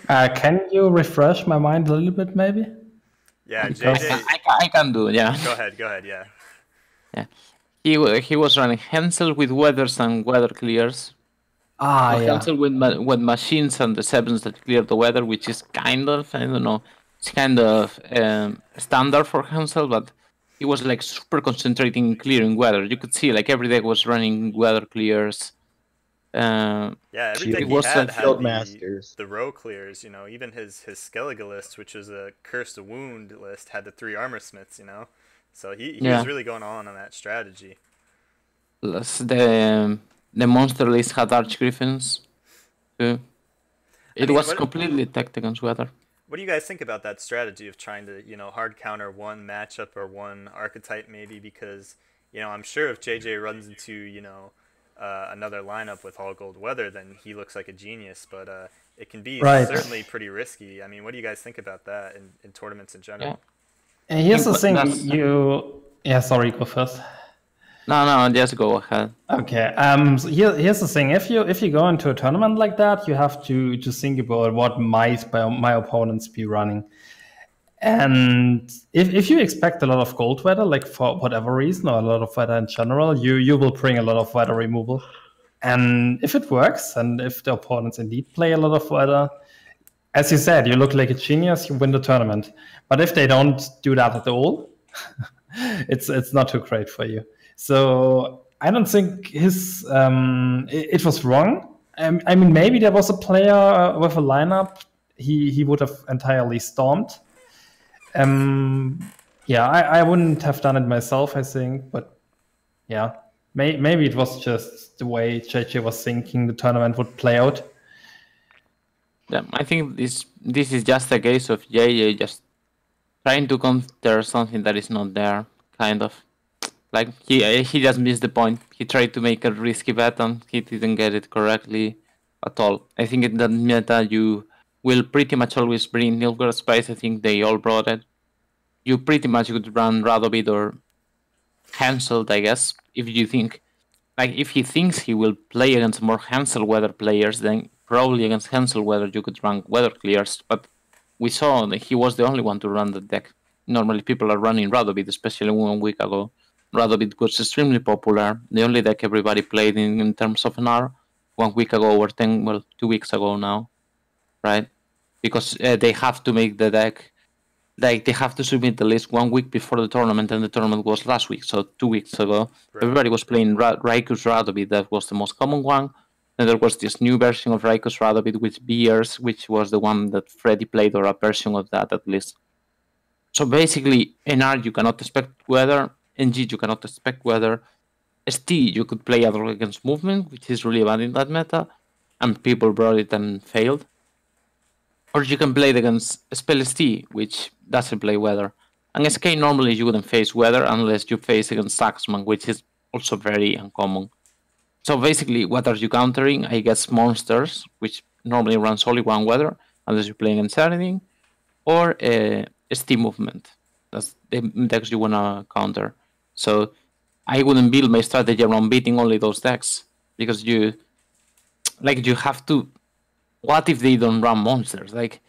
Can you refresh my mind a little bit, maybe?
Yeah, JJ...
I can do, yeah.
Go ahead, yeah.
Yeah. He was running Hensel with weathers and weather clears. Hensel with machines and the 7s that clear the weather, which is kind of, I don't know, it's kind of standard for Hensel, but he was like super concentrating in clearing weather. You could see like every deck was running weather clears.
Yeah, every deck he had the row clears, even his Skellige list, which was a Cursed Wound list, had the 3 armor smiths, So he
Yeah.
was really going on that strategy.
Plus the monster list had Archgriffins too. It
mean,
was completely tacked against weather.
What do you guys think about that strategy of trying to, hard counter one matchup or one archetype maybe? Because, I'm sure if JJ runs into, another lineup with all gold weather, then he looks like a genius. But it can be certainly pretty risky. I mean, what do you guys think about that in tournaments in general?
Yeah.
And here's the thing, Yeah, sorry, go first.
No, just go ahead.
Okay. So here's the thing. If you go into a tournament like that, you have to think about what might my opponents be running. And if you expect a lot of gold weather, like for whatever reason, or a lot of weather in general, you will bring a lot of weather removal. And if it works, and if the opponents indeed play a lot of weather, as you said, you look like a genius, you win the tournament. But if they don't do that at all, it's not too great for you. So I don't think it was wrong. I mean, maybe there was a player with a lineup he would have entirely stormed. Yeah, I wouldn't have done it myself, I think, but yeah, maybe it was just the way JJ was thinking the tournament would play out.
Yeah, I think this is just a case of JJ just trying to counter something that is not there, kind of. Like he just missed the point. He tried to make a risky bet and he didn't get it correctly at all. I think in that meta you will pretty much always bring Nilfgaard Spice. I think they all brought it. You pretty much could run Radovid or Hansel, I guess, if you think. Like, if he thinks he will play against more Hansel weather players, then probably against Hansel weather you could run weather clears. But we saw that he was the only one to run the deck. Normally people are running Radovid, especially 1 week ago. Radovid was extremely popular. The only deck everybody played in terms of an R 1 week ago or 2 weeks ago now, right? Because they have to make the deck, like they have to submit the list 1 week before the tournament, and the tournament was last week, so 2 weeks ago. Right. Everybody was playing Raikus Radovid, that was the most common one. And there was this new version of Raikus Radovid with Beers, which was the one that Freddy played, or a version of that at least. So basically, NR you cannot expect weather, NG you cannot expect weather, ST you could play other against movement, which is really bad in that meta, and people brought it and failed. Or you can play it against Spell ST, which doesn't play weather. And SK normally you wouldn't face weather unless you face against Saxman, which is also very uncommon. So basically, what are you countering? I guess monsters, which normally runs only 1 weather, unless you're playing against anything, or ST movement. That's the decks you wanna counter. So I wouldn't build my strategy around beating only those decks, because you have to. What if they don't run monsters? Like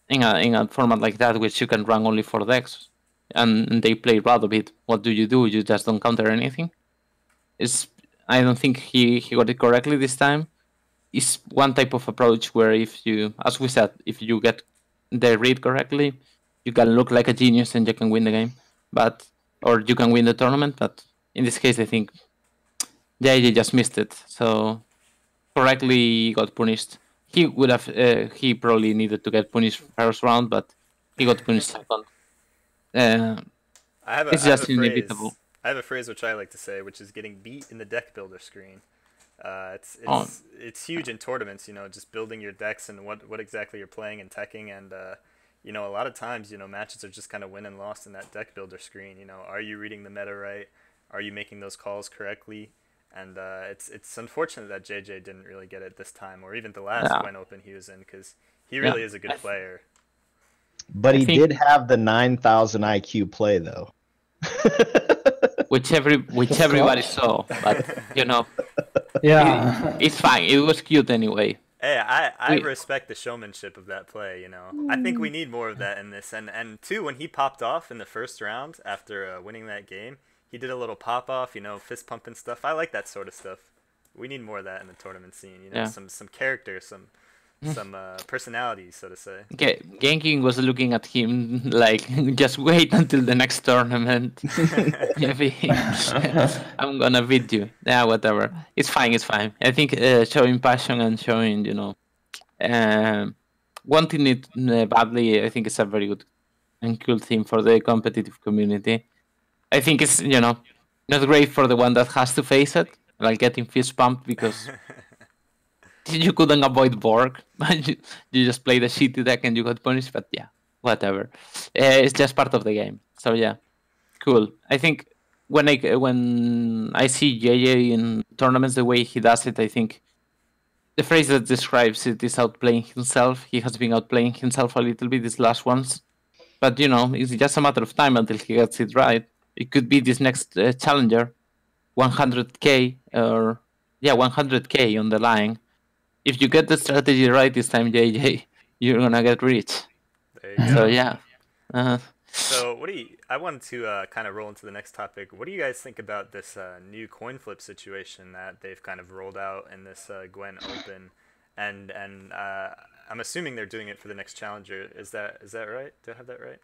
in a format like that, which you can run only 4 decks, and they play Radovid, what do? You just don't counter anything. I don't think he got it correctly this time. It's one type of approach where if you, as we said, if you get the read correctly, you can look like a genius and you can win the game, or you can win the tournament. But in this case, I think JJ just missed it. So correctly got punished. He would have. He probably needed to get punished first round, but he got punished second. It's just inevitable.
I have a phrase which I like to say, which is getting beat in the deck builder screen. It's huge in tournaments, just building your decks and what exactly you're playing and teching, and a lot of times, matches are just kind of win and lost in that deck builder screen. Are you reading the meta right? Are you making those calls correctly? And it's unfortunate that JJ didn't really get it this time, or even the last Gwent Open he was in, because he really is a good player.
But he did have the 9,000 IQ play, though.
which everybody saw, but
yeah,
it's fine. It was cute anyway.
Hey, I respect the showmanship of that play. I think we need more of that in this. And too, when he popped off in the first round after winning that game, he did a little pop off, fist pumping stuff. I like that sort of stuff. We need more of that in the tournament scene. Some character, some personality, so to say.
Okay, Genking was looking at him like, just wait until the next tournament. I'm gonna beat you. Yeah, whatever. It's fine. I think showing passion and showing, wanting it badly, I think it's a very good and cool thing for the competitive community. I think it's not great for the one that has to face it, like getting fist pumped because you couldn't avoid Borg. You just played a shitty deck and you got punished. But yeah, whatever. It's just part of the game. So yeah, cool. I think when I see JJ in tournaments the way he does it, I think the phrase that describes it is outplaying himself. He has been outplaying himself a little bit these last ones. But it's just a matter of time until he gets it right. It could be this next challenger, 100k or 100k on the line. If you get the strategy right this time, JJ, you're gonna get rich.
There you go.
So yeah.
So I wanted to kind of roll into the next topic. What do you guys think about this new coin flip situation that they've kind of rolled out in this Gwent Open? And I'm assuming they're doing it for the next challenger. Is that right? Do I have that right?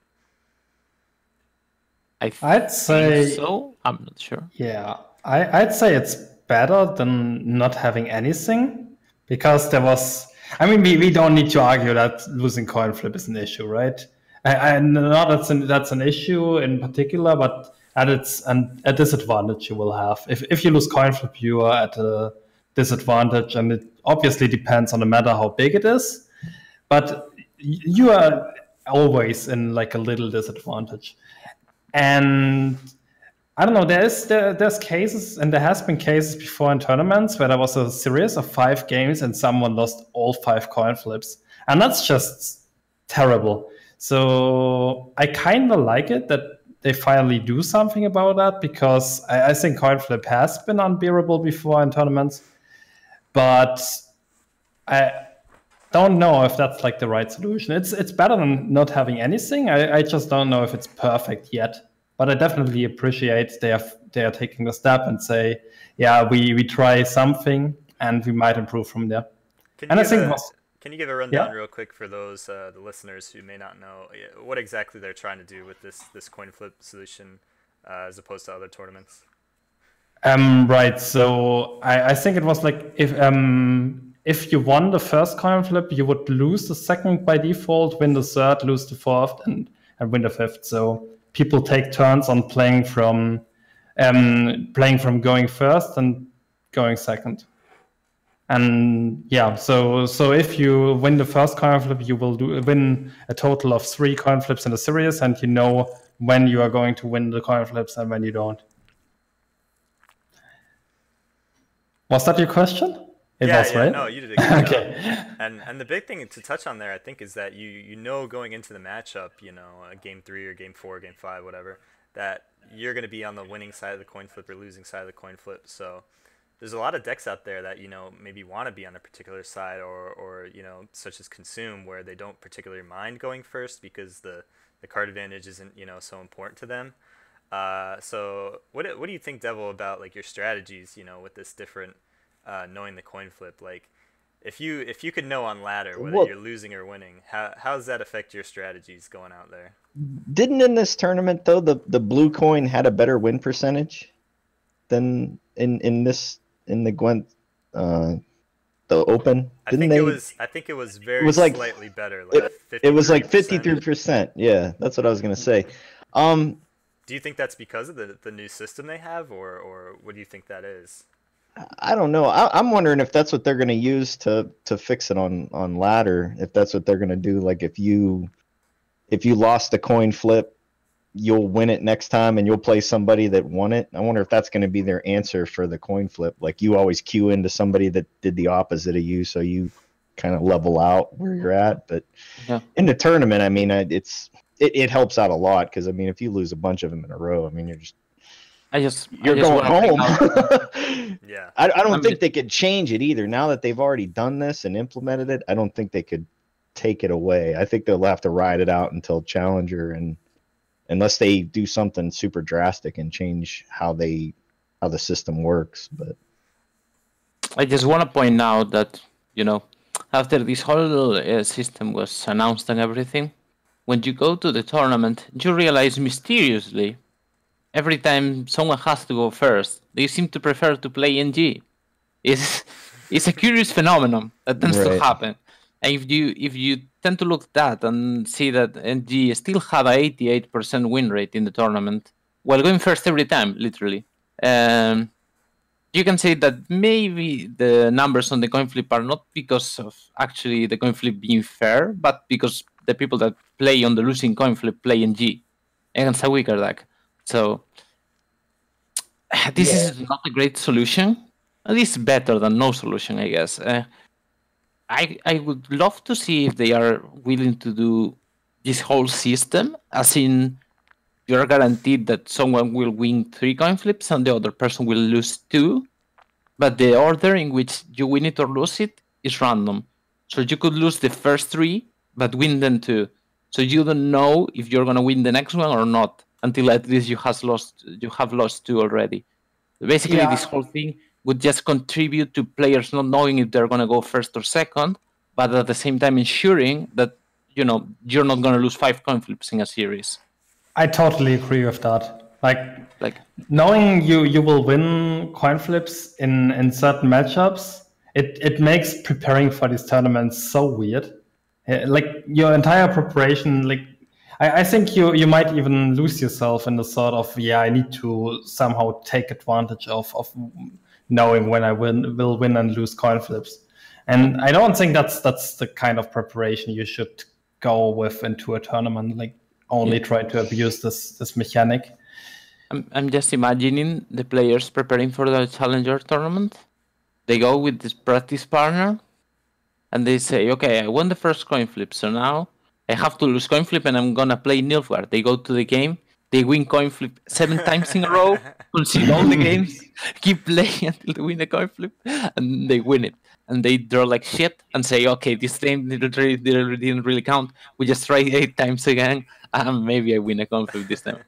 I'd say
so. I'm not sure.
Yeah, I'd say it's better than not having anything, because there was. I mean, we don't need to argue that losing coin flip is an issue, right? I not that's an issue in particular, but it's a disadvantage you will have if you lose coin flip. You are at a disadvantage, and it obviously depends on the meta how big it is, but you are always in like a little disadvantage. And I don't know, there's cases, and there has been cases before in tournaments where there was a series of 5 games and someone lost all 5 coin flips, and that's just terrible. So I kind of like it that they finally do something about that, because I think coin flip has been unbearable before in tournaments, but I don't know if that's like the right solution. It's better than not having anything. I just don't know if it's perfect yet. But I definitely appreciate they are taking the step and say, yeah, we try something and we might improve from there.
Can you give a rundown real quick for those the listeners who may not know what exactly they're trying to do with this coin flip solution as opposed to other tournaments?
Right. So I think it was like if you won the first coin flip, you would lose the second by default, win the third, lose the fourth, and win the fifth. So people take turns on playing from going first and going second. And yeah, so if you win the first coin flip, you will win a total of 3 coin flips in the series, and you know when you are going to win the coin flips and when you don't. Was that your question? It was, right?
No, you did a good job.
Okay.
And the big thing to touch on there, I think, is that you know going into the matchup, game 3 or game 4, game 5, whatever, that you're going to be on the winning side of the coin flip or losing side of the coin flip. So there's a lot of decks out there that maybe want to be on a particular side, or such as Consume, where they don't particularly mind going first because the card advantage isn't so important to them. So what do you think, Devil, about like your strategies with this different knowing the coin flip? Like if you could know on ladder whether you're losing or winning, how does that affect your strategies going out there?
Didn't in this tournament though the blue coin had a better win percentage than in the Gwent the Open?
I think it was slightly better. Like
it was like 53%. Yeah, that's what I was gonna say.
Do you think that's because of the new system they have, or what do you think that is?
I don't know. I'm wondering if that's what they're going to use to fix it on ladder. If that's what they're going to do, like if you lost a coin flip, you'll win it next time and you'll play somebody that won it. I wonder if that's going to be their answer for the coin flip. Like you always queue into somebody that did the opposite of you, so you kind of level out where you're at. But in the tournament, I mean, it helps out a lot, because I mean, if you lose a bunch of them in a row, I mean, you're going home.
Yeah,
I don't think they could change it either. Now that they've already done this and implemented it, I don't think they could take it away. I think they'll have to ride it out until Challenger, and unless they do something super drastic and change how the system works. But
I just want to point out that after this whole system was announced and everything, when you go to the tournament, you realize mysteriously, every time someone has to go first, they seem to prefer to play NG. It's a curious phenomenon that tends to happen. And if you tend to look at that and see that NG still had an 88% win rate in the tournament, while going first every time, literally. You can say that maybe the numbers on the coin flip are not because of actually the coin flip being fair, but because the people that play on the losing coin flip play in G against a weaker deck. So this is not a great solution. At least better than no solution, I guess. I would love to see if they are willing to do this whole system, as in you're guaranteed that someone will win 3 coin flips and the other person will lose 2, but the order in which you win it or lose it is random. So you could lose the first 3, but win them 2. So you don't know if you're gonna win the next one or not until at least you have lost 2 already. Basically, this whole thing would just contribute to players not knowing if they're gonna go first or second, but at the same time ensuring that you're not gonna lose 5 coin flips in a series.
I totally agree with that. Like knowing you will win coin flips in certain matchups, it makes preparing for these tournaments so weird. Like your entire preparation, like I think you might even lose yourself in the sort of I need to somehow take advantage of knowing when I will win and lose coin flips. And I don't think that's the kind of preparation you should go with into a tournament. Like only try to abuse this mechanic.
I'm just imagining the players preparing for the Challenger tournament. They go with this practice partner, and they say, okay, I won the first coin flip, so now I have to lose coin flip and I'm gonna play Nilfgaard. They go to the game, they win coin flip 7 times in a row, concede all the games, keep playing until they win the coin flip, and they win it. And they draw like shit and say, okay, this game didn't really count. We just try 8 times again, and maybe I win a coin flip this time.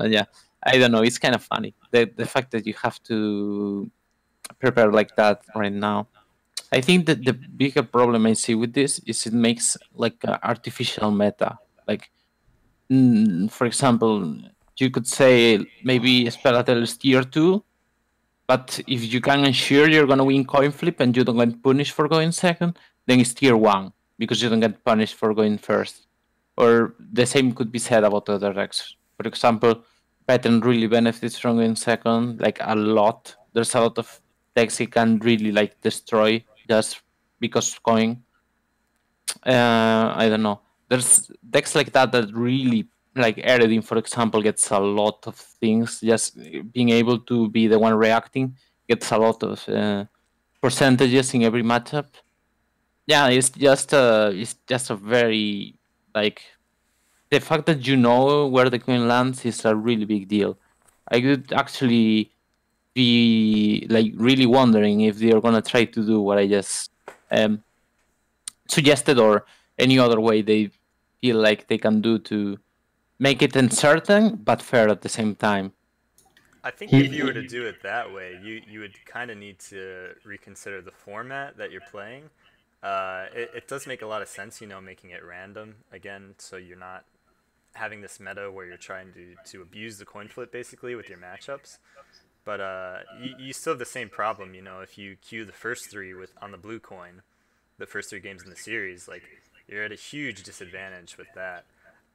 Yeah, I don't know. It's kind of funny. The fact that you have to prepare like that right now. I think that the bigger problem I see with this is it makes like an artificial meta. Like, for example, you could say maybe Spelatel is tier 2, but if you can ensure you're going to win coin flip and you don't get punished for going second, then it's tier 1 because you don't get punished for going first. Or the same could be said about other decks. For example, Pattern really benefits from going second, like a lot. There's a lot of decks he can really like destroy just because coin. I don't know. There's decks like that really like Eredin, for example, gets a lot of things. Just being able to be the one reacting gets a lot of percentages in every matchup. Yeah, it's just a very like the fact that you know where the queen lands is a really big deal. I could actually be like really wondering if they're gonna try to do what I just suggested or any other way they feel like they can do to make it uncertain but fair at the same time.
I think if you were to do it that way, you would kind of need to reconsider the format that you're playing. It does make a lot of sense, making it random again, so you're not having this meta where you're trying to abuse the coin flip basically with your matchups. But you still have the same problem, if you queue the first 3 on the blue coin, the first 3 games in the series, like you're at a huge disadvantage with that.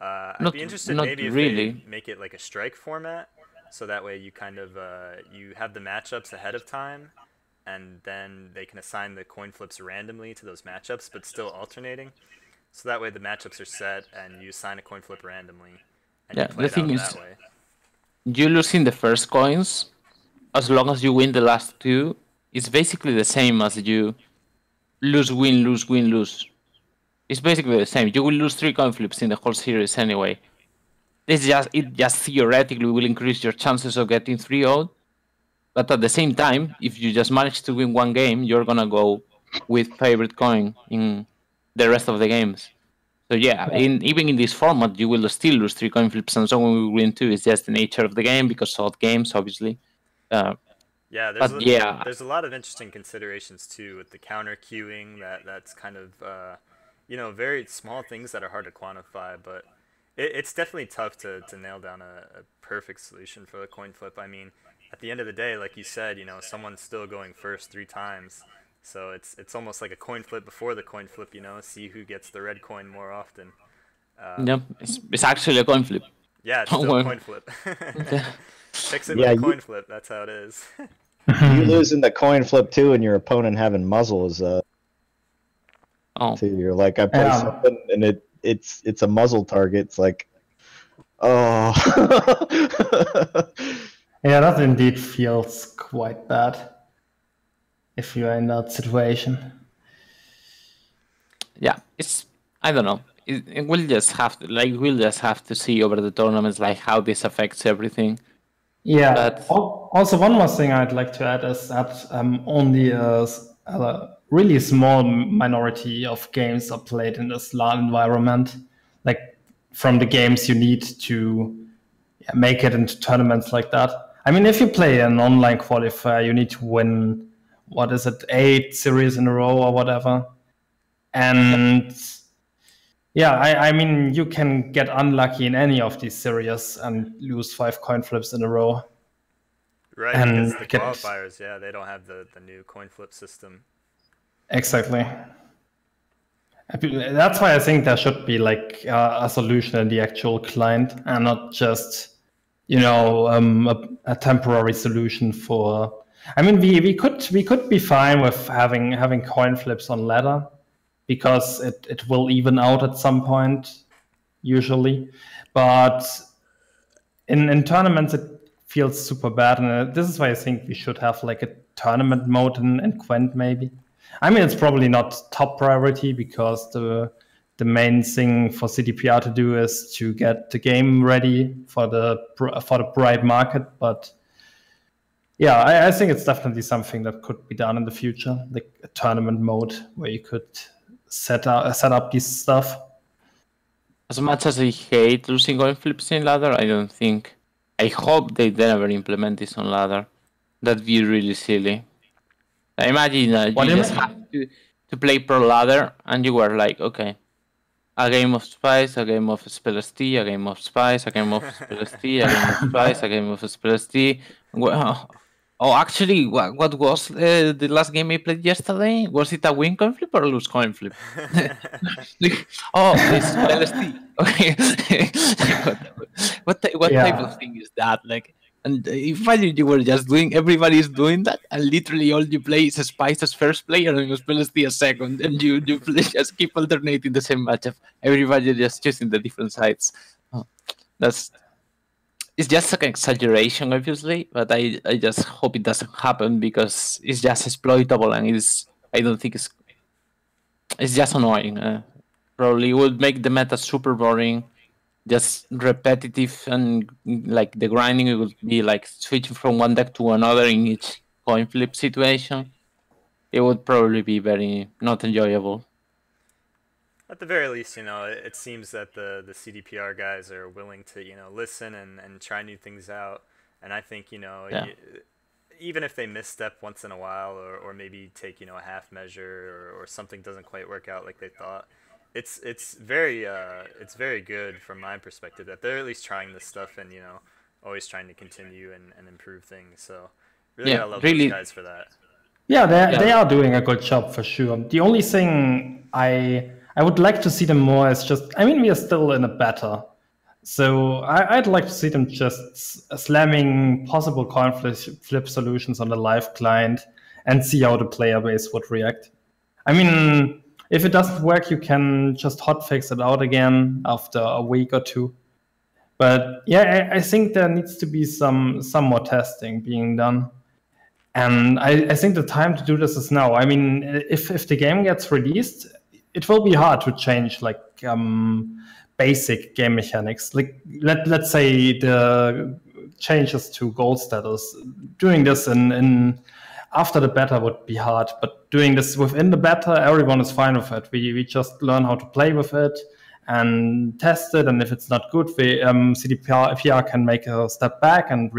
I'd be interested maybe if they make it like a strike format, so that way you kind of you have the matchups ahead of time, and then they can assign the coin flips randomly to those matchups, but still alternating. So that way the matchups are set, and you assign a coin flip randomly, and you play it out that way.
You losing the first coins, as long as you win the last 2, it's basically the same as you lose, win, lose, win, lose. It's basically the same. You will lose 3 coin flips in the whole series anyway. It just theoretically will increase your chances of getting 3-0. But at the same time, if you just manage to win 1 game, you're gonna go with favorite coin in the rest of the games. So yeah, even in this format, you will still lose 3 coin flips and someone will win 2. It's just the nature of the game because odd games, obviously.
There's a lot of interesting considerations too with the counter queuing. That's kind of very small things that are hard to quantify, but it's definitely tough to nail down a perfect solution for the coin flip. I mean, at the end of the day, like you said, someone's still going first 3 times. So it's almost like a coin flip before the coin flip, see who gets the red coin more often.
Yep, it's actually a coin flip.
Yeah, it's still a coin flip. Fix it with a coin flip. That's how it is.
You losing the coin flip too, and your opponent having muzzle is too. You're like, I play something and it's a muzzle target. It's like, oh.
Yeah, that indeed feels quite bad if you are in that situation.
Yeah, I don't know. We'll just have to see over the tournaments like how this affects everything.
Yeah. But also, one more thing I'd like to add is that only a really small minority of games are played in this LAN environment. Like from the games you need to make it into tournaments like that. I mean, if you play an online qualifier, you need to win, 8 series in a row or whatever. And I mean, you can get unlucky in any of these series and lose 5 coin flips in a row.
Right, and because the qualifiers, they don't have the new coin flip system.
Exactly. That's why I think there should be like a solution in the actual client and not just, a temporary solution for. I mean, we could be fine with having coin flips on ladder, because it will even out at some point, usually. But in tournaments, it feels super bad. And this is why I think we should have like a tournament mode in Gwent, maybe. I mean, it's probably not top priority, because the main thing for CDPR to do is to get the game ready for the bright market. But I think it's definitely something that could be done in the future, like a tournament mode where you could set up this stuff.
As much as I hate losing coin flips in ladder, I hope they never implement this on ladder. That'd be really silly. I imagine you just have to play pro ladder, and you were like, okay, a game of Spice, a game of Spells T, a game of Spice, a game of Spells T, a game of Spice, a game of Spells T. Oh, actually, what was the last game I played yesterday? Was it a win coin flip or a lose coin flip? It's Spells T. Okay. What type of thing is that? Like, and imagine you were just everybody's doing that, and literally all you play is a Spice as first player and Spells T as second, and you just keep alternating the same matchup. Everybody just choosing the different sides. It's just an exaggeration, obviously, but I just hope it doesn't happen, because it's just exploitable, and I don't think it's just annoying. Probably would make the meta super boring, just repetitive, and like the grinding would be like switching from one deck to another in each coin flip situation. It would probably be very not enjoyable.
At the very least, it seems that the CDPR guys are willing to, listen and try new things out. And I think, even if they misstep once in a while, or maybe take, a half measure, or something doesn't quite work out like they thought, it's very good from my perspective that they're at least trying this stuff and, always trying to continue and improve things. So really, I love those guys for that.
Yeah, they are doing a good job for sure. The only thing I would like to see them more is we are still in a beta. So I'd like to see them just slamming possible coin flip solutions on the live client and see how the player base would react. I mean, if it doesn't work, you can just hotfix it out again after a week or two. But I think there needs to be some more testing being done. And I think the time to do this is now. I mean, if the game gets released, it will be hard to change like basic game mechanics. Like let's say the changes to gold status. Doing this in after the beta would be hard, but doing this within the beta, everyone is fine with it. We just learn how to play with it and test it, and if it's not good, CDPR can make a step back and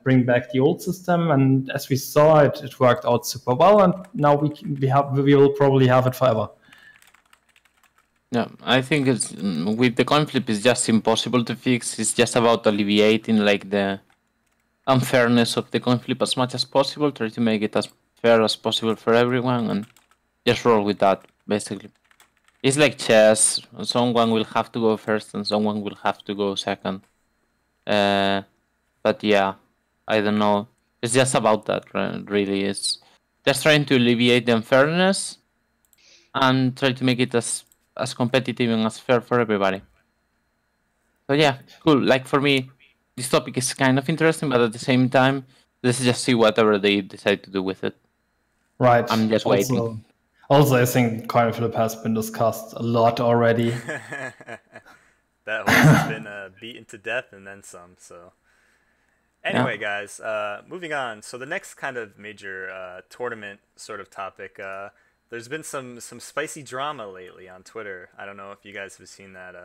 bring back the old system. And as we saw, it worked out super well, and now we will probably have it forever.
Yeah, I think it's with the coin flip, it's just impossible to fix. It's just about alleviating like the unfairness of the coin flip as much as possible. Try to make it as fair as possible for everyone, and just roll with that. Basically, it's like chess. Someone will have to go first, and someone will have to go second. But yeah, I don't know. It's just about that, really. It's just trying to alleviate the unfairness and try to make it as competitive and as fair for everybody. So yeah, cool. Like for me, this topic is kind of interesting, but at the same time, let's just see whatever they decide to do with it.
Right.
I'm just waiting.
Also, I think coin flip has been discussed a lot already.
That horse has been beaten to death and then some. So anyway, guys, moving on. So the next kind of major tournament sort of topic. There's been some spicy drama lately on Twitter. I don't know if you guys have seen that.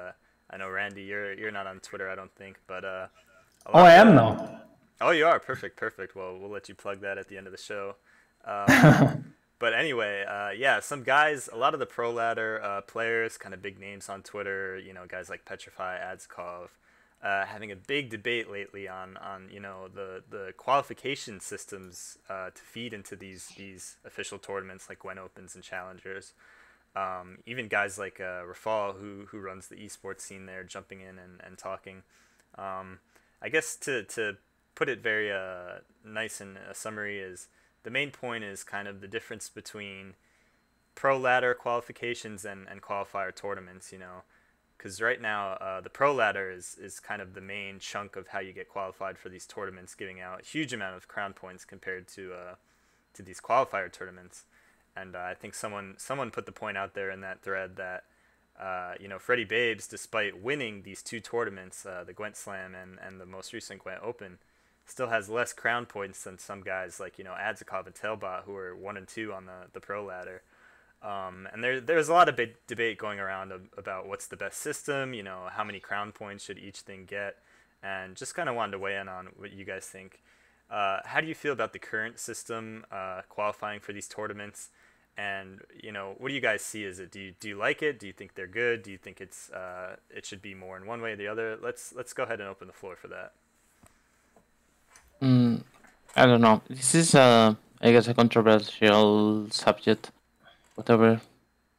I know Randy, you're not on Twitter, I don't think, but
I am now.
Oh, you are. Perfect. Well, we'll let you plug that at the end of the show. But anyway, yeah, some guys, a lot of the pro ladder players, kind of big names on Twitter, you know, guys like Petrify, Adzkov, having a big debate lately on you know, the qualification systems to feed into these official tournaments like Gwent Opens and Challengers. Even guys like Rafal, who runs the esports scene there, jumping in and talking. I guess to put it very nice in a summary is the main point is kind of the difference between pro ladder qualifications and qualifier tournaments, you know, because right now the pro ladder is kind of the main chunk of how you get qualified for these tournaments, giving out a huge amount of crown points compared to these qualifier tournaments. And I think someone put the point out there in that thread that you know, Freddie Babes, despite winning these two tournaments, the Gwent Slam and the most recent Gwent Open, still has less crown points than some guys like, you know, Adzakov and Tailbot, who are 1 and 2 on the pro ladder. And there's a lot of big debate going around about what's the best system, you know, how many crown points should each thing get, and just kind of wanted to weigh in on what you guys think. How do you feel about the current system qualifying for these tournaments? And, you know, what do you guys see as it? Do you like it? Do you think they're good? Do you think it should be more in one way or the other? Let's go ahead and open the floor for that.
I don't know. This is, I guess, a controversial subject. Whatever.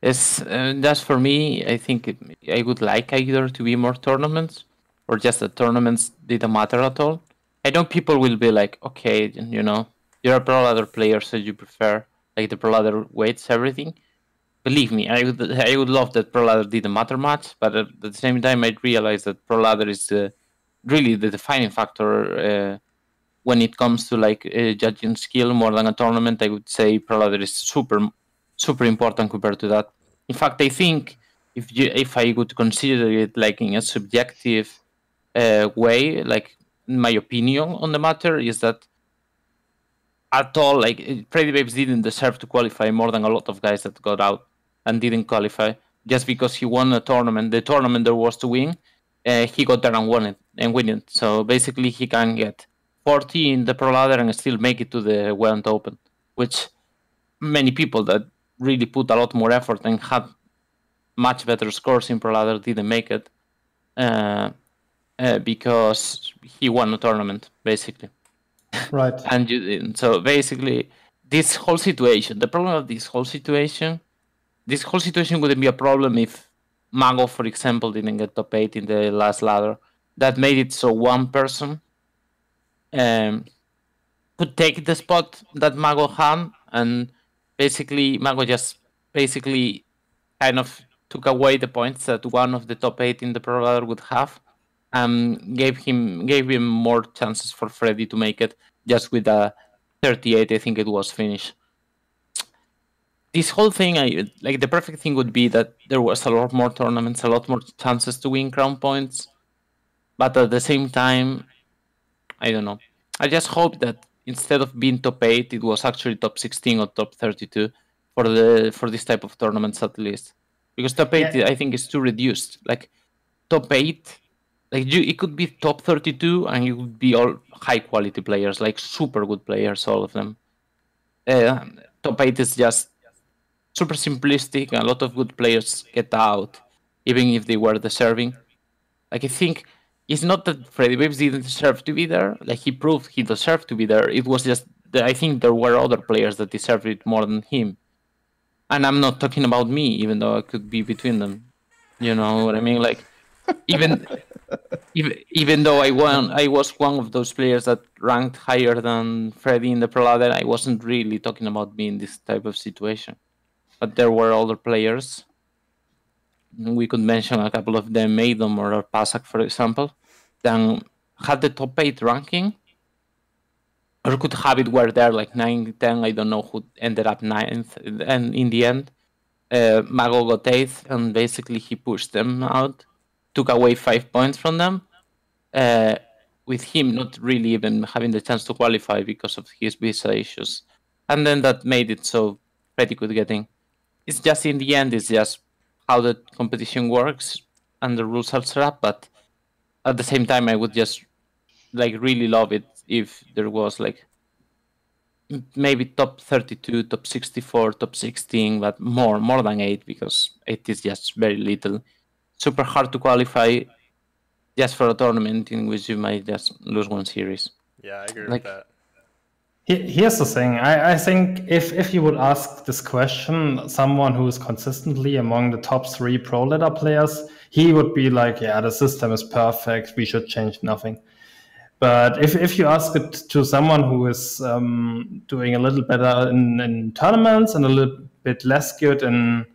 It's just for me. I think I would like either to be more tournaments or just that tournaments didn't matter at all. I know people will be like, okay, you know, you're a pro ladder player, so you prefer like the pro ladder weights everything. Believe me, I would love that pro ladder didn't matter much, but at the same time, I realize that pro ladder is really the defining factor. When it comes to like judging skill more than a tournament, I would say pro ladder is super important compared to that. In fact, I think if I would consider it like in a subjective way, like my opinion on the matter is that at all, like Freddy Babes didn't deserve to qualify more than a lot of guys that got out and didn't qualify just because he won a tournament. The tournament there was to win, he got there and won it and win it. So basically, he can get 40 in the pro ladder and still make it to the Gwent Open, which many people that really put a lot more effort and had much better scores in pro ladder didn't make it because he won a tournament basically.
Right.
And so basically, this whole situation, the problem of this whole situation wouldn't be a problem if Mago, for example, didn't get top 8 in the last ladder. That made it so one person could take the spot that Mago had, and basically Mago just basically kind of took away the points that one of the top 8 in the pro ladder would have, and gave him more chances for Freddy to make it just with a 38, I think it was, finish. This whole thing, like the perfect thing would be that there was a lot more tournaments, a lot more chances to win crown points, but at the same time, I don't know. I just hope that instead of being top 8, it was actually top 16 or top 32 for this type of tournaments at least, because top 8 I think is too reduced. Like top 8, like it could be top 32 and you would be all high quality players, like super good players, all of them. Top 8 is just super simplistic, and a lot of good players get out, even if they were deserving. Like I think it's not that Freddy Babes didn't deserve to be there. Like he proved he deserved to be there. It was just that I think there were other players that deserved it more than him. And I'm not talking about me, even though I could be between them. You know what I mean? Like even even though I was one of those players that ranked higher than Freddy in the pro ladder, I wasn't really talking about me in this type of situation. But there were other players. We could mention a couple of them, Maidon or Pasak, for example, then had the top 8 ranking, or could have it where they're like 9, 10. I don't know who ended up 9th, and in the end, Mago got 8th, and basically he pushed them out, took away 5 points from them, with him not really even having the chance to qualify because of his visa issues. And then that made it so Freddy could get in. It's just in the end, it's just how the competition works and the rules are set up, but at the same time, I would just like really love it if there was like maybe top 32, top 64, top 16, but more than 8, because 8 is just very little. Super hard to qualify just for a tournament in which you might just lose one series.
Yeah, I agree with that.
Here's the thing. I think if you would ask this question, someone who is consistently among the top 3 pro ladder players, he would be like, yeah, the system is perfect. We should change nothing. But if you ask it to someone who is doing a little better in tournaments and a little bit less good in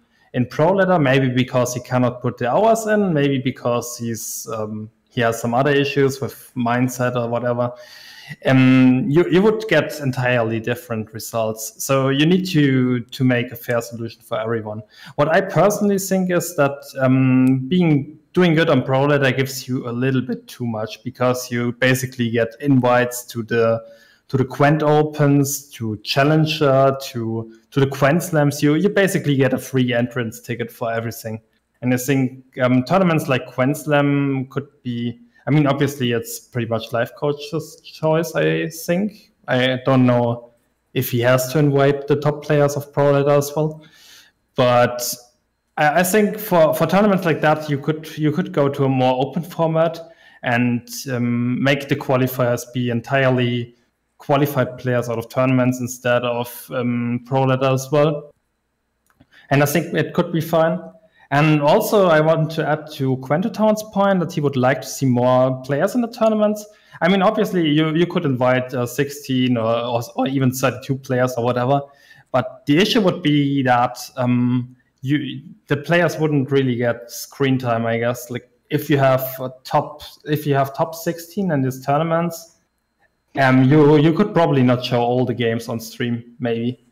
pro ladder, maybe because he cannot put the hours in, maybe because he has some other issues with mindset or whatever, you would get entirely different results. So you need to make a fair solution for everyone. What I personally think is that doing good on pro ladder gives you a little bit too much, because you basically get invites to the Gwent Opens, to Challenger, to the Gwent Slams. You basically get a free entrance ticket for everything. And I think tournaments like Gwent Slam could be, I mean, obviously it's pretty much life coach's choice, I think. I don't know if he has to invite the top players of pro ladder as well. But I think for tournaments like that, you could go to a more open format and make the qualifiers be entirely qualified players out of tournaments instead of pro ladder as well. And I think it could be fine. And also, I want to add to Quentotown's point that he would like to see more players in the tournaments. I mean, obviously, you could invite 16 or even 32 players or whatever. But the issue would be that the players wouldn't really get screen time, I guess. Like if you have top 16 in these tournaments, you could probably not show all the games on stream, maybe,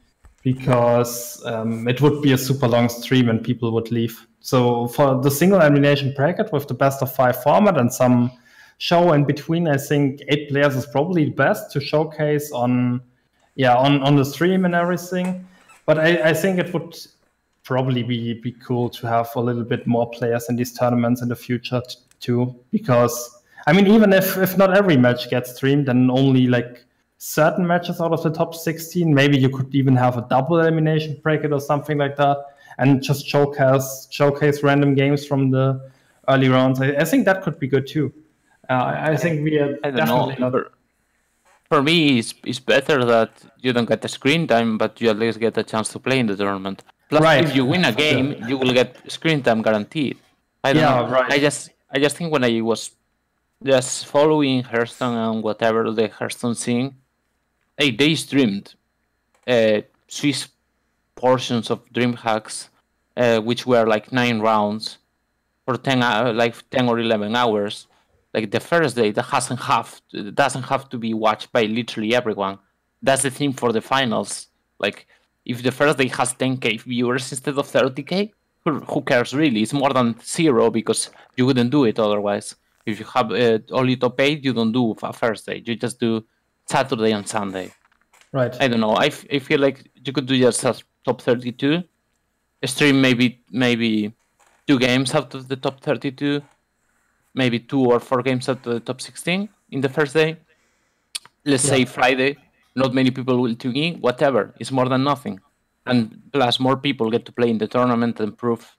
because it would be a super long stream and people would leave. So for the single elimination bracket with the best of 5 format and some show in between, I think 8 players is probably the best to showcase on the stream and everything. But I think it would probably be cool to have a little bit more players in these tournaments in the future too, because I mean, even if not every match gets streamed and only like certain matches out of the top 16, maybe you could even have a double elimination bracket or something like that, and just showcase random games from the early rounds. I think that could be good too. I think we are definitely not.
For me, it's better that you don't get the screen time, but you at least get a chance to play in the tournament. Plus, if you win a game, you will get screen time guaranteed. I don't know. Right. I just think when I was just following Hearthstone and whatever the Hearthstone scene, they streamed Swiss portions of DreamHacks, which were like 9 rounds for 10 or 11 hours. Like the first day, that doesn't have to be watched by literally everyone. That's the theme for the finals. Like, if the first day has 10k viewers instead of 30k, who cares really? It's more than 0 because you wouldn't do it otherwise. If you have only top 8, you don't do a first day. You just do Saturday and Sunday.
Right.
I don't know. I feel like you could do just a top 32. Stream maybe 2 games out of the top 32. Maybe 2 or 4 games out of the top 16 in the first day. Let's say Friday. Not many people will tune in, whatever. It's more than nothing. And plus, more people get to play in the tournament and prove,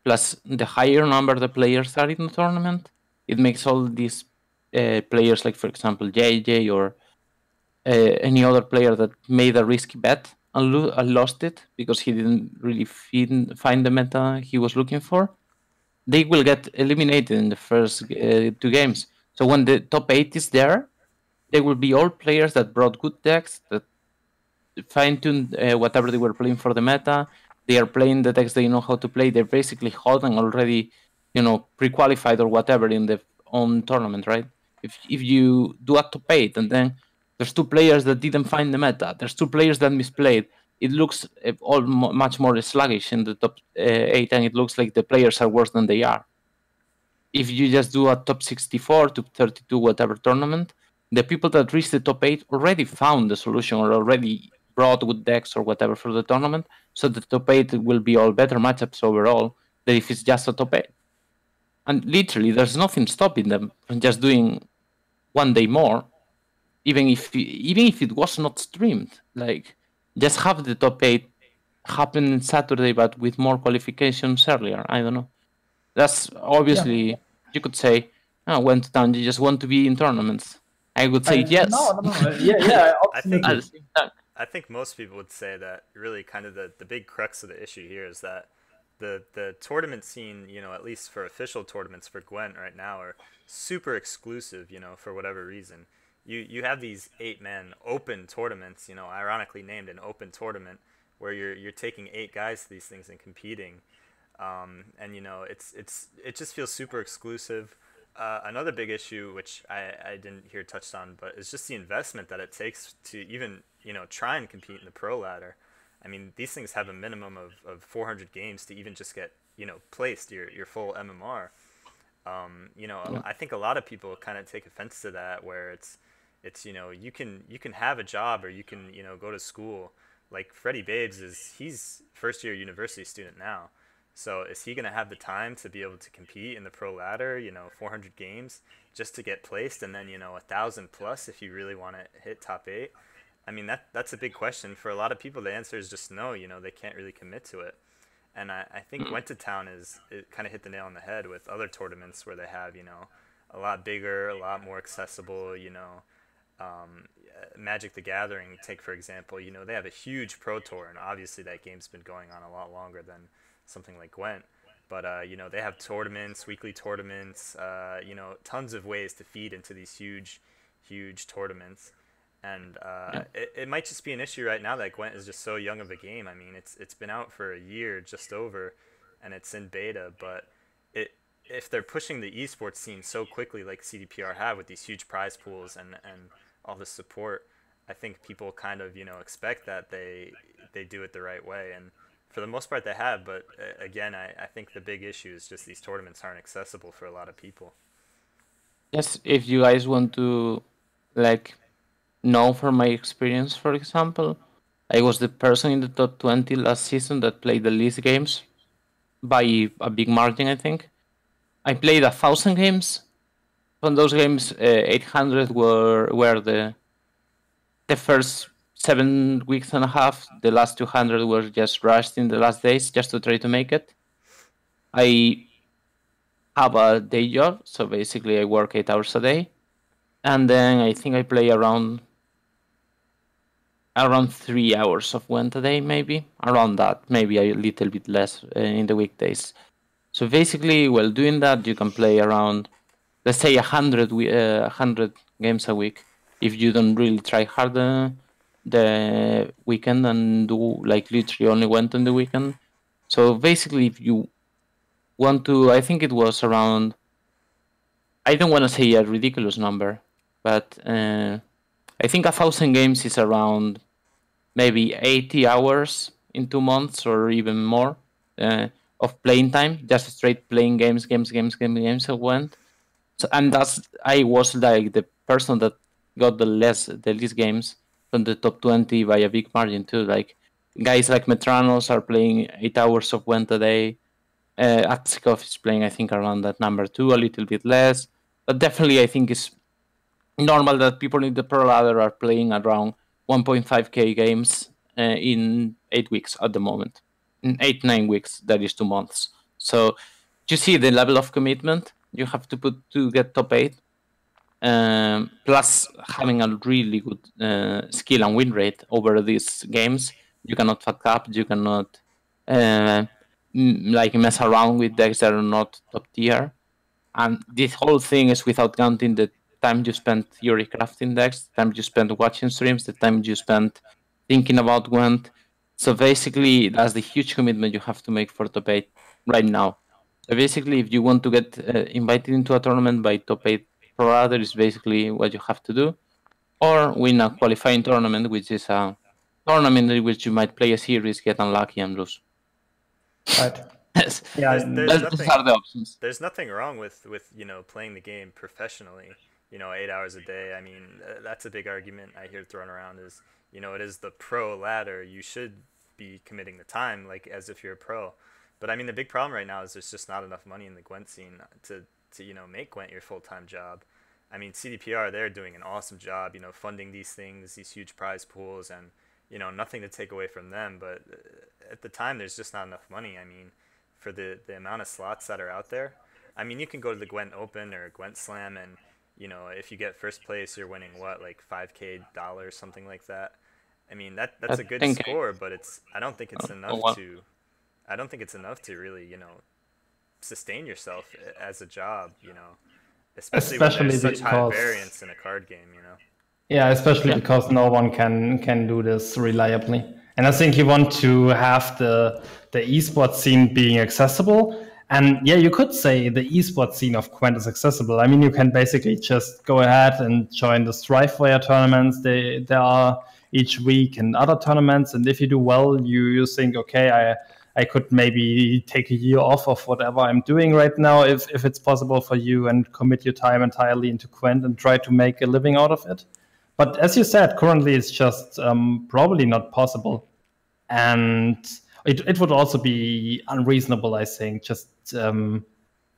plus the higher number the players are in the tournament, it makes all these players, like, for example, JJ or any other player that made a risky bet and lost it because he didn't really find the meta he was looking for, they will get eliminated in the first 2 games. So when the top 8 is there, they will be all players that brought good decks, that fine-tuned whatever they were playing for the meta. They are playing the decks they know how to play. They're basically hot and already, pre-qualified or whatever in the own tournament, right? If you do a top 8 and then there's 2 players that didn't find the meta, there's 2 players that misplayed, it looks much more sluggish in the top 8, and it looks like the players are worse than they are. If you just do a top 64 to 32 whatever tournament, the people that reach the top 8 already found the solution or already brought good decks or whatever for the tournament, so the top 8 will be all better matchups overall than if it's just a top 8. And literally, there's nothing stopping them from just doing one day more, even if it was not streamed. Like, just have the top 8 happen Saturday, but with more qualifications earlier. I don't know. That's obviously, you could say, Went to town, you just want to be in tournaments. I would say yes.
No. Yeah, absolutely.
I think most people would say that really kind of the big crux of the issue here is that the tournament scene, at least for official tournaments for Gwent right now, are super exclusive, for whatever reason. You have these 8-man open tournaments, ironically named an open tournament, where you're taking 8 guys to these things and competing. And it just feels super exclusive. Another big issue, which I didn't hear touched on, but is just the investment that it takes to even try and compete in the pro ladder. I mean, these things have a minimum of 400 games to even just get placed your full MMR. I think a lot of people kind of take offense to that, where it's you can have a job or you can go to school. Like Freddie Babes he's first year university student now. So is he going to have the time to be able to compete in the pro ladder, 400 games just to get placed, and then, 1,000 plus if you really want to hit top 8? I mean, that's a big question. For a lot of people, the answer is just no, they can't really commit to it. And I think Went to Town it kind of hit the nail on the head with other tournaments where they have, a lot bigger, a lot more accessible, Magic the Gathering, take for example, they have a huge pro tour, and obviously that game's been going on a lot longer than something like Gwent, but they have tournaments, weekly tournaments, tons of ways to feed into these huge tournaments, and it might just be an issue right now that Gwent is just so young of a game. I mean, it's been out for a year just over, and it's in beta, but if they're pushing the esports scene so quickly like CDPR have with these huge prize pools and all this support, I think people kind of expect that they do it the right way, and for the most part they have, but again, I think the big issue is just these tournaments aren't accessible for a lot of people.
Yes, if you guys want to know from my experience, for example, I was the person in the top 20 last season that played the least games by a big margin, I think. I played 1,000 games. From those games, 800 were the first 7 weeks and a half. The last 200 were just rushed in the last days just to try to make it. I have a day job, so basically I work 8 hours a day, and then I think I play around 3 hours of Gwent a day, maybe around that, maybe a little bit less in the weekdays. So basically, while doing that, you can play around, let's say, 100 games a week if you don't really try hard the weekend and do literally only Gwent on the weekend. So basically, if you want to, I think it was around, I don't want to say a ridiculous number, but I think 1,000 games is around maybe 80 hours in 2 months or even more of playing time, just straight playing games I went. So, and I was the person that got the least games from the top 20 by a big margin too. Guys like Metranos are playing 8 hours of Gwent a day. Atsikov is playing, I think, around that number too, a little bit less. But definitely, I think it's normal that people in the pro ladder are playing around 1.5k games in 8 weeks at the moment. In 8-9 weeks, that is 2 months. So you see the level of commitment you have to put to get top 8, plus having a really good skill and win rate over these games. You cannot fuck up. You cannot like mess around with decks that are not top tier. And this whole thing is without counting the time you spent theory crafting decks, the time you spent watching streams, the time you spent thinking about Gwent. So basically, that's the huge commitment you have to make for top 8 right now. So basically, if you want to get invited into a tournament by top 8 pro ladder, is basically what you have to do. Or win a qualifying tournament, which is a tournament in which you might play a series, get unlucky, and lose.
Right.
Yes.
Yeah.
Those are the options.
There's nothing wrong with playing the game professionally. 8 hours a day. I mean, that's a big argument I hear thrown around is it is the pro ladder. You should be committing the time like as if you're a pro. But I mean, the big problem right now is there's just not enough money in the Gwent scene to make Gwent your full-time job. I mean, CDPR, they're doing an awesome job, funding these things, these huge prize pools, and nothing to take away from them. But at the time, there's just not enough money. I mean, for the amount of slots that are out there. I mean, you can go to the Gwent Open or Gwent Slam, and if you get first place, you're winning what, like $5K, something like that. I mean, that's a good score, but I don't think it's enough to. I don't think it's enough to really, sustain yourself as a job, especially when there's such high variance in a card game,
Yeah, especially because no one can do this reliably. And I think you want to have the esports scene being accessible. And yeah, you could say the esports scene of Gwent is accessible. I mean, you can basically just go ahead and join the Strifewire tournaments. There are each week and other tournaments. And if you do well, you think, okay, I could maybe take a year off of whatever I'm doing right now, if it's possible for you, and commit your time entirely into Gwent and try to make a living out of it. But as you said, currently it's just probably not possible. And it would also be unreasonable, I think, just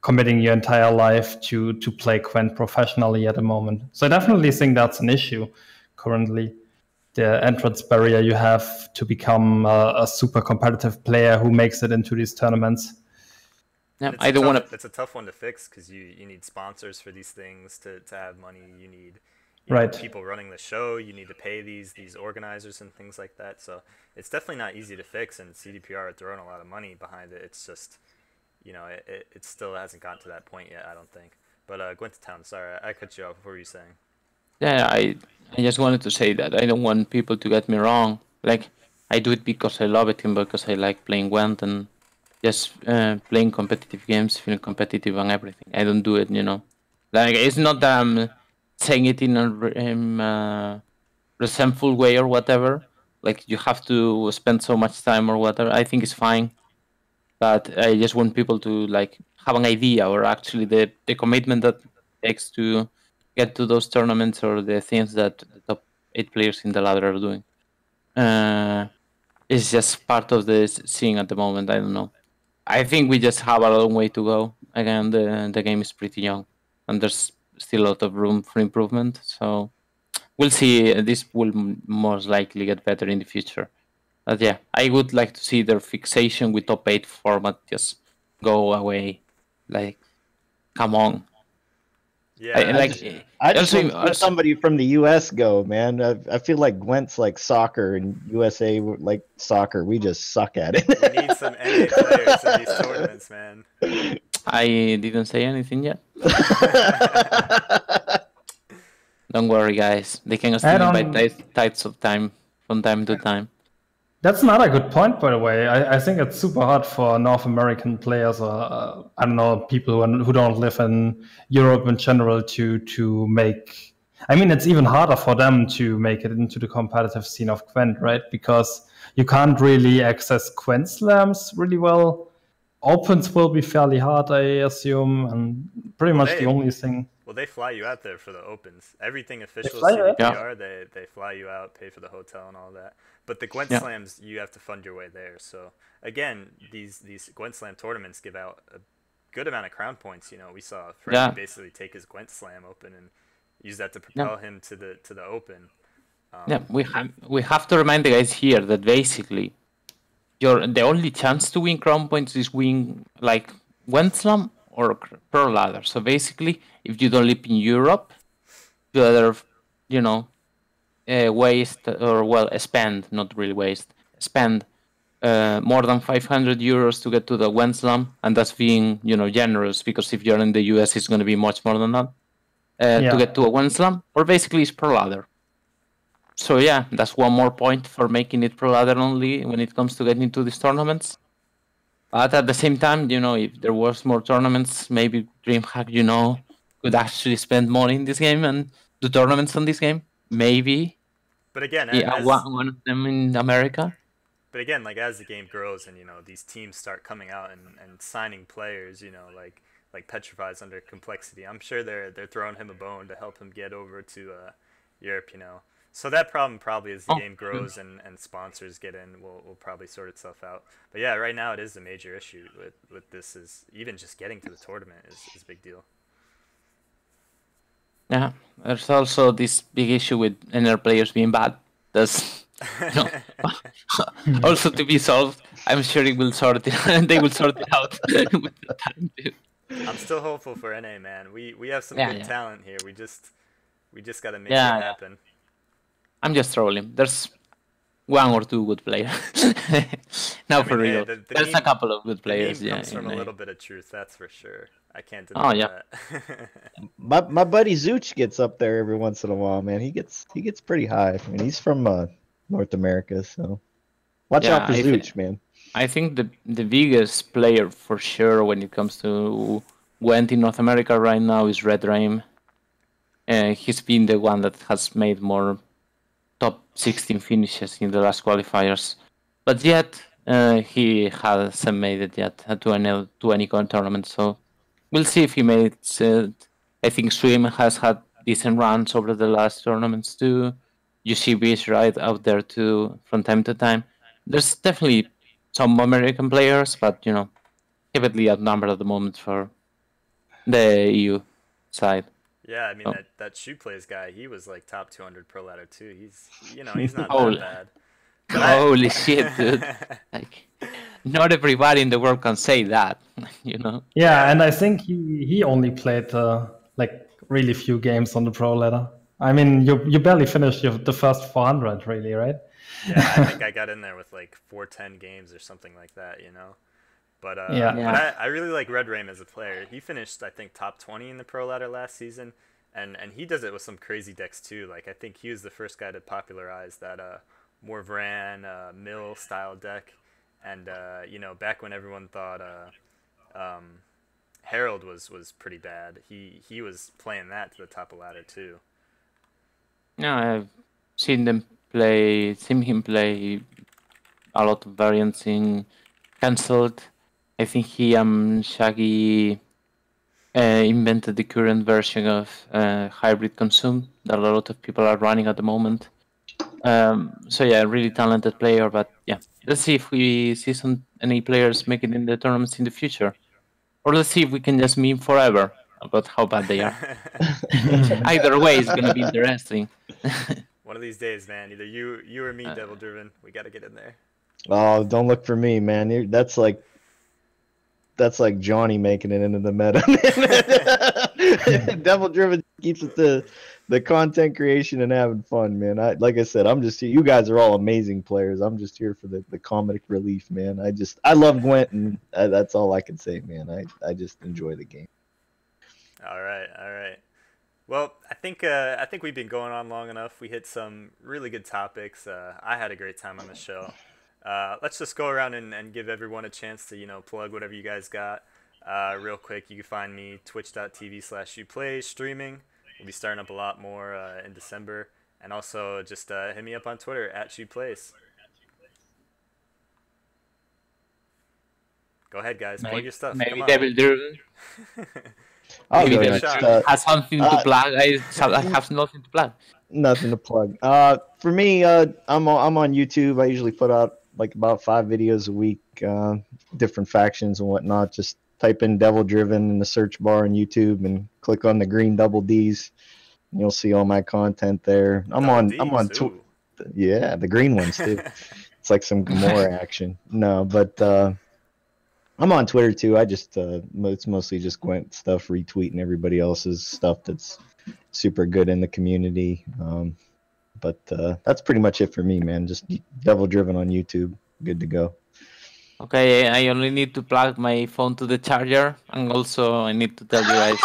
committing your entire life to play Gwent professionally at the moment. So I definitely think that's an issue currently. The entrance barrier you have to become a super competitive player who makes it into these tournaments.
Yeah, I don't want to.
It's a tough one to fix because you need sponsors for these things to have money. You need people running the show. You need to pay these organizers and things like that. So it's definitely not easy to fix. And CDPR are throwing a lot of money behind it. It's just it still hasn't gotten to that point yet, I don't think. But Gwent Town, sorry, I cut you off. What were you saying?
Yeah, I just wanted to say that I don't want people to get me wrong. Like, I do it because I love it and because I like playing Gwent and just playing competitive games, feeling competitive and everything. I don't do it, Like, it's not that I'm saying it in a resentful way or whatever. Like, you have to spend so much time or whatever. I think it's fine. But I just want people to, like, have an idea or actually the commitment that it takes to get to those tournaments or the things that the top 8 players in the ladder are doing. It's just part of the scene at the moment. I don't know. I think we just have a long way to go. Again, the game is pretty young, and there's still a lot of room for improvement. So we'll see. This will most likely get better in the future. But yeah, I would like to see their fixation with top 8 format just go away. Like, come on.
Yeah,
I just want to see somebody from the US go, man. I feel like Gwent's like soccer and USA like soccer. We just suck at it.
We need some NA players in these tournaments, man.
I didn't say anything yet. Don't worry, guys. They can still invite tides of time from time to time.
That's not a good point, by the way. I think it's super hard for North American players or, I don't know, people who don't live in Europe in general to make... I mean, it's even harder for them to make it into the competitive scene of Gwent, right? Because you can't really access Gwent slams really well. Opens will be fairly hard, I assume, and pretty much the only thing...
Well, they fly you out there for the opens. Everything official CDPR, they fly you out, pay for the hotel and all that. But the Gwent slams, you have to fund your way there. So again, these Gwent slam tournaments give out a good amount of crown points. We saw Freddie basically take his Gwent slam open and use that to propel him to the open.
We have to remind the guys here that basically the only chance to win crown points is win like Gwent slam or pro ladder. So basically, if you don't live in Europe, you either waste or spend, not really waste, spend more than 500 euros to get to the Gwent Slam, and that's being generous, because if you're in the US, it's going to be much more than that to get to a Gwent Slam, or basically it's pro ladder. So yeah, that's one more point for making it pro ladder only when it comes to getting into these tournaments. But at the same time, if there was more tournaments, maybe DreamHack, could actually spend money in this game and do tournaments on this game. Maybe.
But again,
Yeah, one of them in America.
But again, like as the game grows and these teams start coming out and signing players, like Petrified's under Complexity, I'm sure they're throwing him a bone to help him get over to Europe, So that problem probably as the game grows and sponsors get in will probably sort itself out. But yeah, right now it is a major issue with this, is even just getting to the tournament is a big deal.
Yeah, there's also this big issue with NR players being bad. That's also to be solved. I'm sure it will sort it, and they will sort it out with the time too.
I'm still hopeful for NA, man. We have some good talent here. We just gotta make it happen.
I'm just trolling. There's one or two good players. For real. There's a couple of good players.
The name comes from a little bit of truth, that's for sure. I can't deny that.
my buddy Zooch gets up there every once in a while, man. He gets pretty high. I mean, he's from North America, so watch out for Zooch, man.
I think the biggest player for sure when it comes to Gwent in North America right now is Red Rain. He's been the one that has made more top 16 finishes in the last qualifiers, but yet he hasn't made it yet to any tournament. So we'll see if he makes it. I think Swim has had decent runs over the last tournaments too. UCB is right out there too from time to time. There's definitely some American players, but heavily outnumbered at the moment for the EU side.
Yeah, I mean that Shoe Plays guy, he was like top 200 pro ladder too. He's he's not that bad.
Holy shit, dude! Like, not everybody in the world can say that,
Yeah, and I think he only played like really few games on the pro ladder. I mean, you barely finished the first 400, really, right?
Yeah, I think I got in there with like 410 games or something like that, But but I really like Red Rain as a player. He finished, I think, top 20 in the pro ladder last season, and he does it with some crazy decks too. Like I think he was the first guy to popularize that Morvran Mill style deck, and back when everyone thought Herald was pretty bad, he was playing that to the top of ladder too.
Yeah, I've seen him play a lot of variants in Cancelled. I think he Shaggy invented the current version of Hybrid Consume that a lot of people are running at the moment. So yeah, really talented player, but yeah, let's see if we see any players make it in the tournaments in the future. Or let's see if we can just meme forever about how bad they are. Either way, it's going to be interesting.
One of these days, man, either you or me, Devil Driven, we got to get in there.
Oh, don't look for me, man. That's like Johnny making it into the meta. Devil Driven keeps it the content creation and having fun, man. Like I said, I'm just here. You guys are all amazing players. I'm just here for the comedic relief, man. I love Gwent, and that's all I can say, man. I just enjoy the game.
All right. Well, I think we've been going on long enough. We hit some really good topics. I had a great time on the show. Let's just go around and give everyone a chance to plug whatever you guys got. Real quick, you can find me twitch.tv/uplays streaming. We'll be starting up a lot more in December, and also just hit me up on Twitter @ShoePlays. Go ahead, guys. Plug your stuff.
Maybe Devil Driven.
Maybe
has something to plug. I have nothing to plug.
Nothing to plug. For me, I'm on YouTube. I usually put out like about 5 videos a week, different factions and whatnot. Just type in Devil Driven in the search bar on YouTube and click on the green double D's. And you'll see all my content there. I'm on yeah, the green ones too. It's like some Gamora action. No, but I'm on Twitter too. I just it's mostly just Gwent stuff, retweeting everybody else's stuff that's super good in the community. But that's pretty much it for me, man. Just Devil Driven on YouTube. good to go.
Okay, I only need to plug my phone to the charger, and also I need to tell you guys.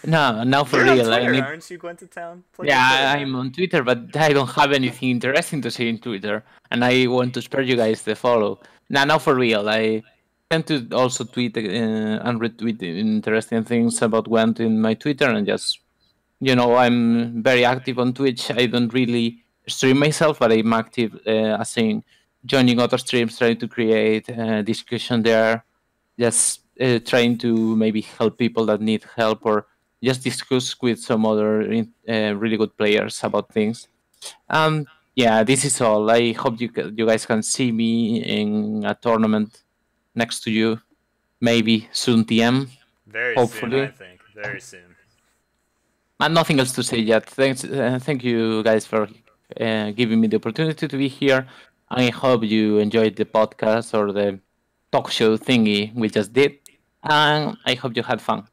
No, now for
You're on
real. I
Twitter,
need.
aren't you, Gwent Town? Plug your
Yeah,
Twitter, man.
I'm on Twitter, but I don't have anything interesting to say in Twitter, and I want to spare you guys the follow. Now for real. I tend to also tweet and retweet interesting things about Gwent in my Twitter, and just I'm very active on Twitch. I don't really stream myself, but I'm active as in joining other streams, trying to create discussion there, just trying to maybe help people that need help, or just discuss with some other really good players about things. Yeah, this is all. I hope you guys can see me in a tournament next to you, maybe soon TM,
Very soon, I
hopefully.
think. Very soon.
And nothing else to say yet. Thank you guys for giving me the opportunity to be here. I hope you enjoyed the podcast or the talk show thingy we just did, and I hope you had fun.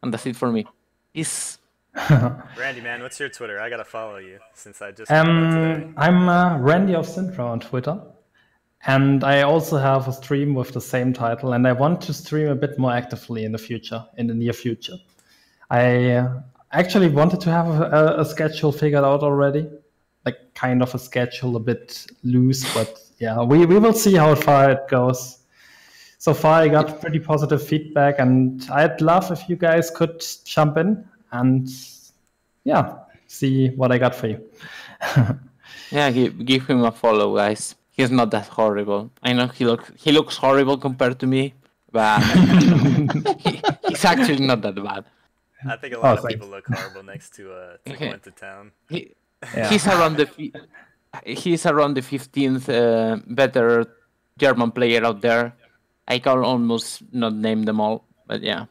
And that's it for me. Peace.
Randy, man, what's your Twitter? I gotta follow you since I just found out today.
I'm Randy of Sintra on Twitter. And I also have a stream with the same title, and I want to stream a bit more actively in the near future. I actually wanted to have a schedule figured out already, like kind of a schedule, a bit loose, but yeah, we will see how far it goes. So far, I got pretty positive feedback, and I'd love if you guys could jump in and yeah, see what I got for you.
Yeah, give him a follow, guys. He's not that horrible. I know he looks horrible compared to me, but he's actually not that bad.
I think a lot of
thanks.
people look horrible next to Gwent Town.
He's around the 15th better German player out there. I can almost not name them all, but yeah.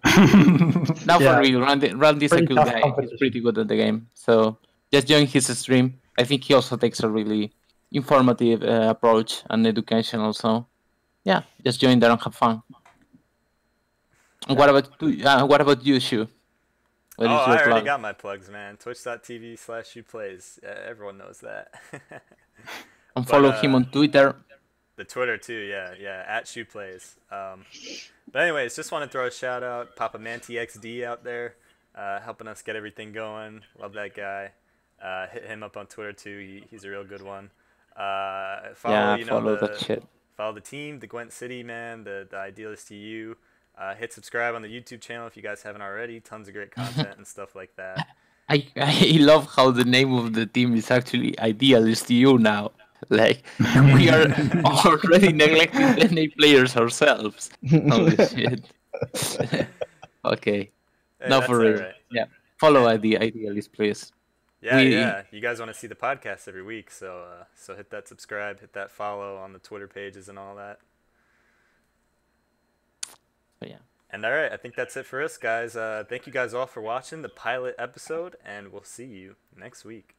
Now for real, Randy's a
Pretty
good
tough
guy. He's
competition.
pretty good at the game. So just join his stream. I think he also takes a really informative approach and educational. So yeah, just join there and have fun. And what about you, Shu? What
Oh,
is your
I already
plug?
got my plugs, man. Twitch.tv/ShoePlays. Everyone knows that.
And follow him on Twitter.
The Twitter too, yeah, at ShoePlays. But anyways, just want to throw a shout out, Papa Manti XD out there, helping us get everything going. Love that guy. Hit him up on Twitter too. He's a real good one. Follow
that shit.
Follow the team, the Gwent City, man, the Idealist EU. Hit subscribe on the YouTube channel if you guys haven't already. Tons of great content and stuff like that.
I love how the name of the team is actually Idealist EU now. Like, we are already neglecting NA players ourselves. Holy shit. Okay.
Hey,
Now
that's
for real.
alright.
Yeah. Follow the Idealist, please.
Yeah. You guys want to see the podcast every week, so hit that subscribe, hit that follow on the Twitter pages and all that.
But yeah.
And all right, I think that's it for us, guys. Thank you guys all for watching the pilot episode, and we'll see you next week.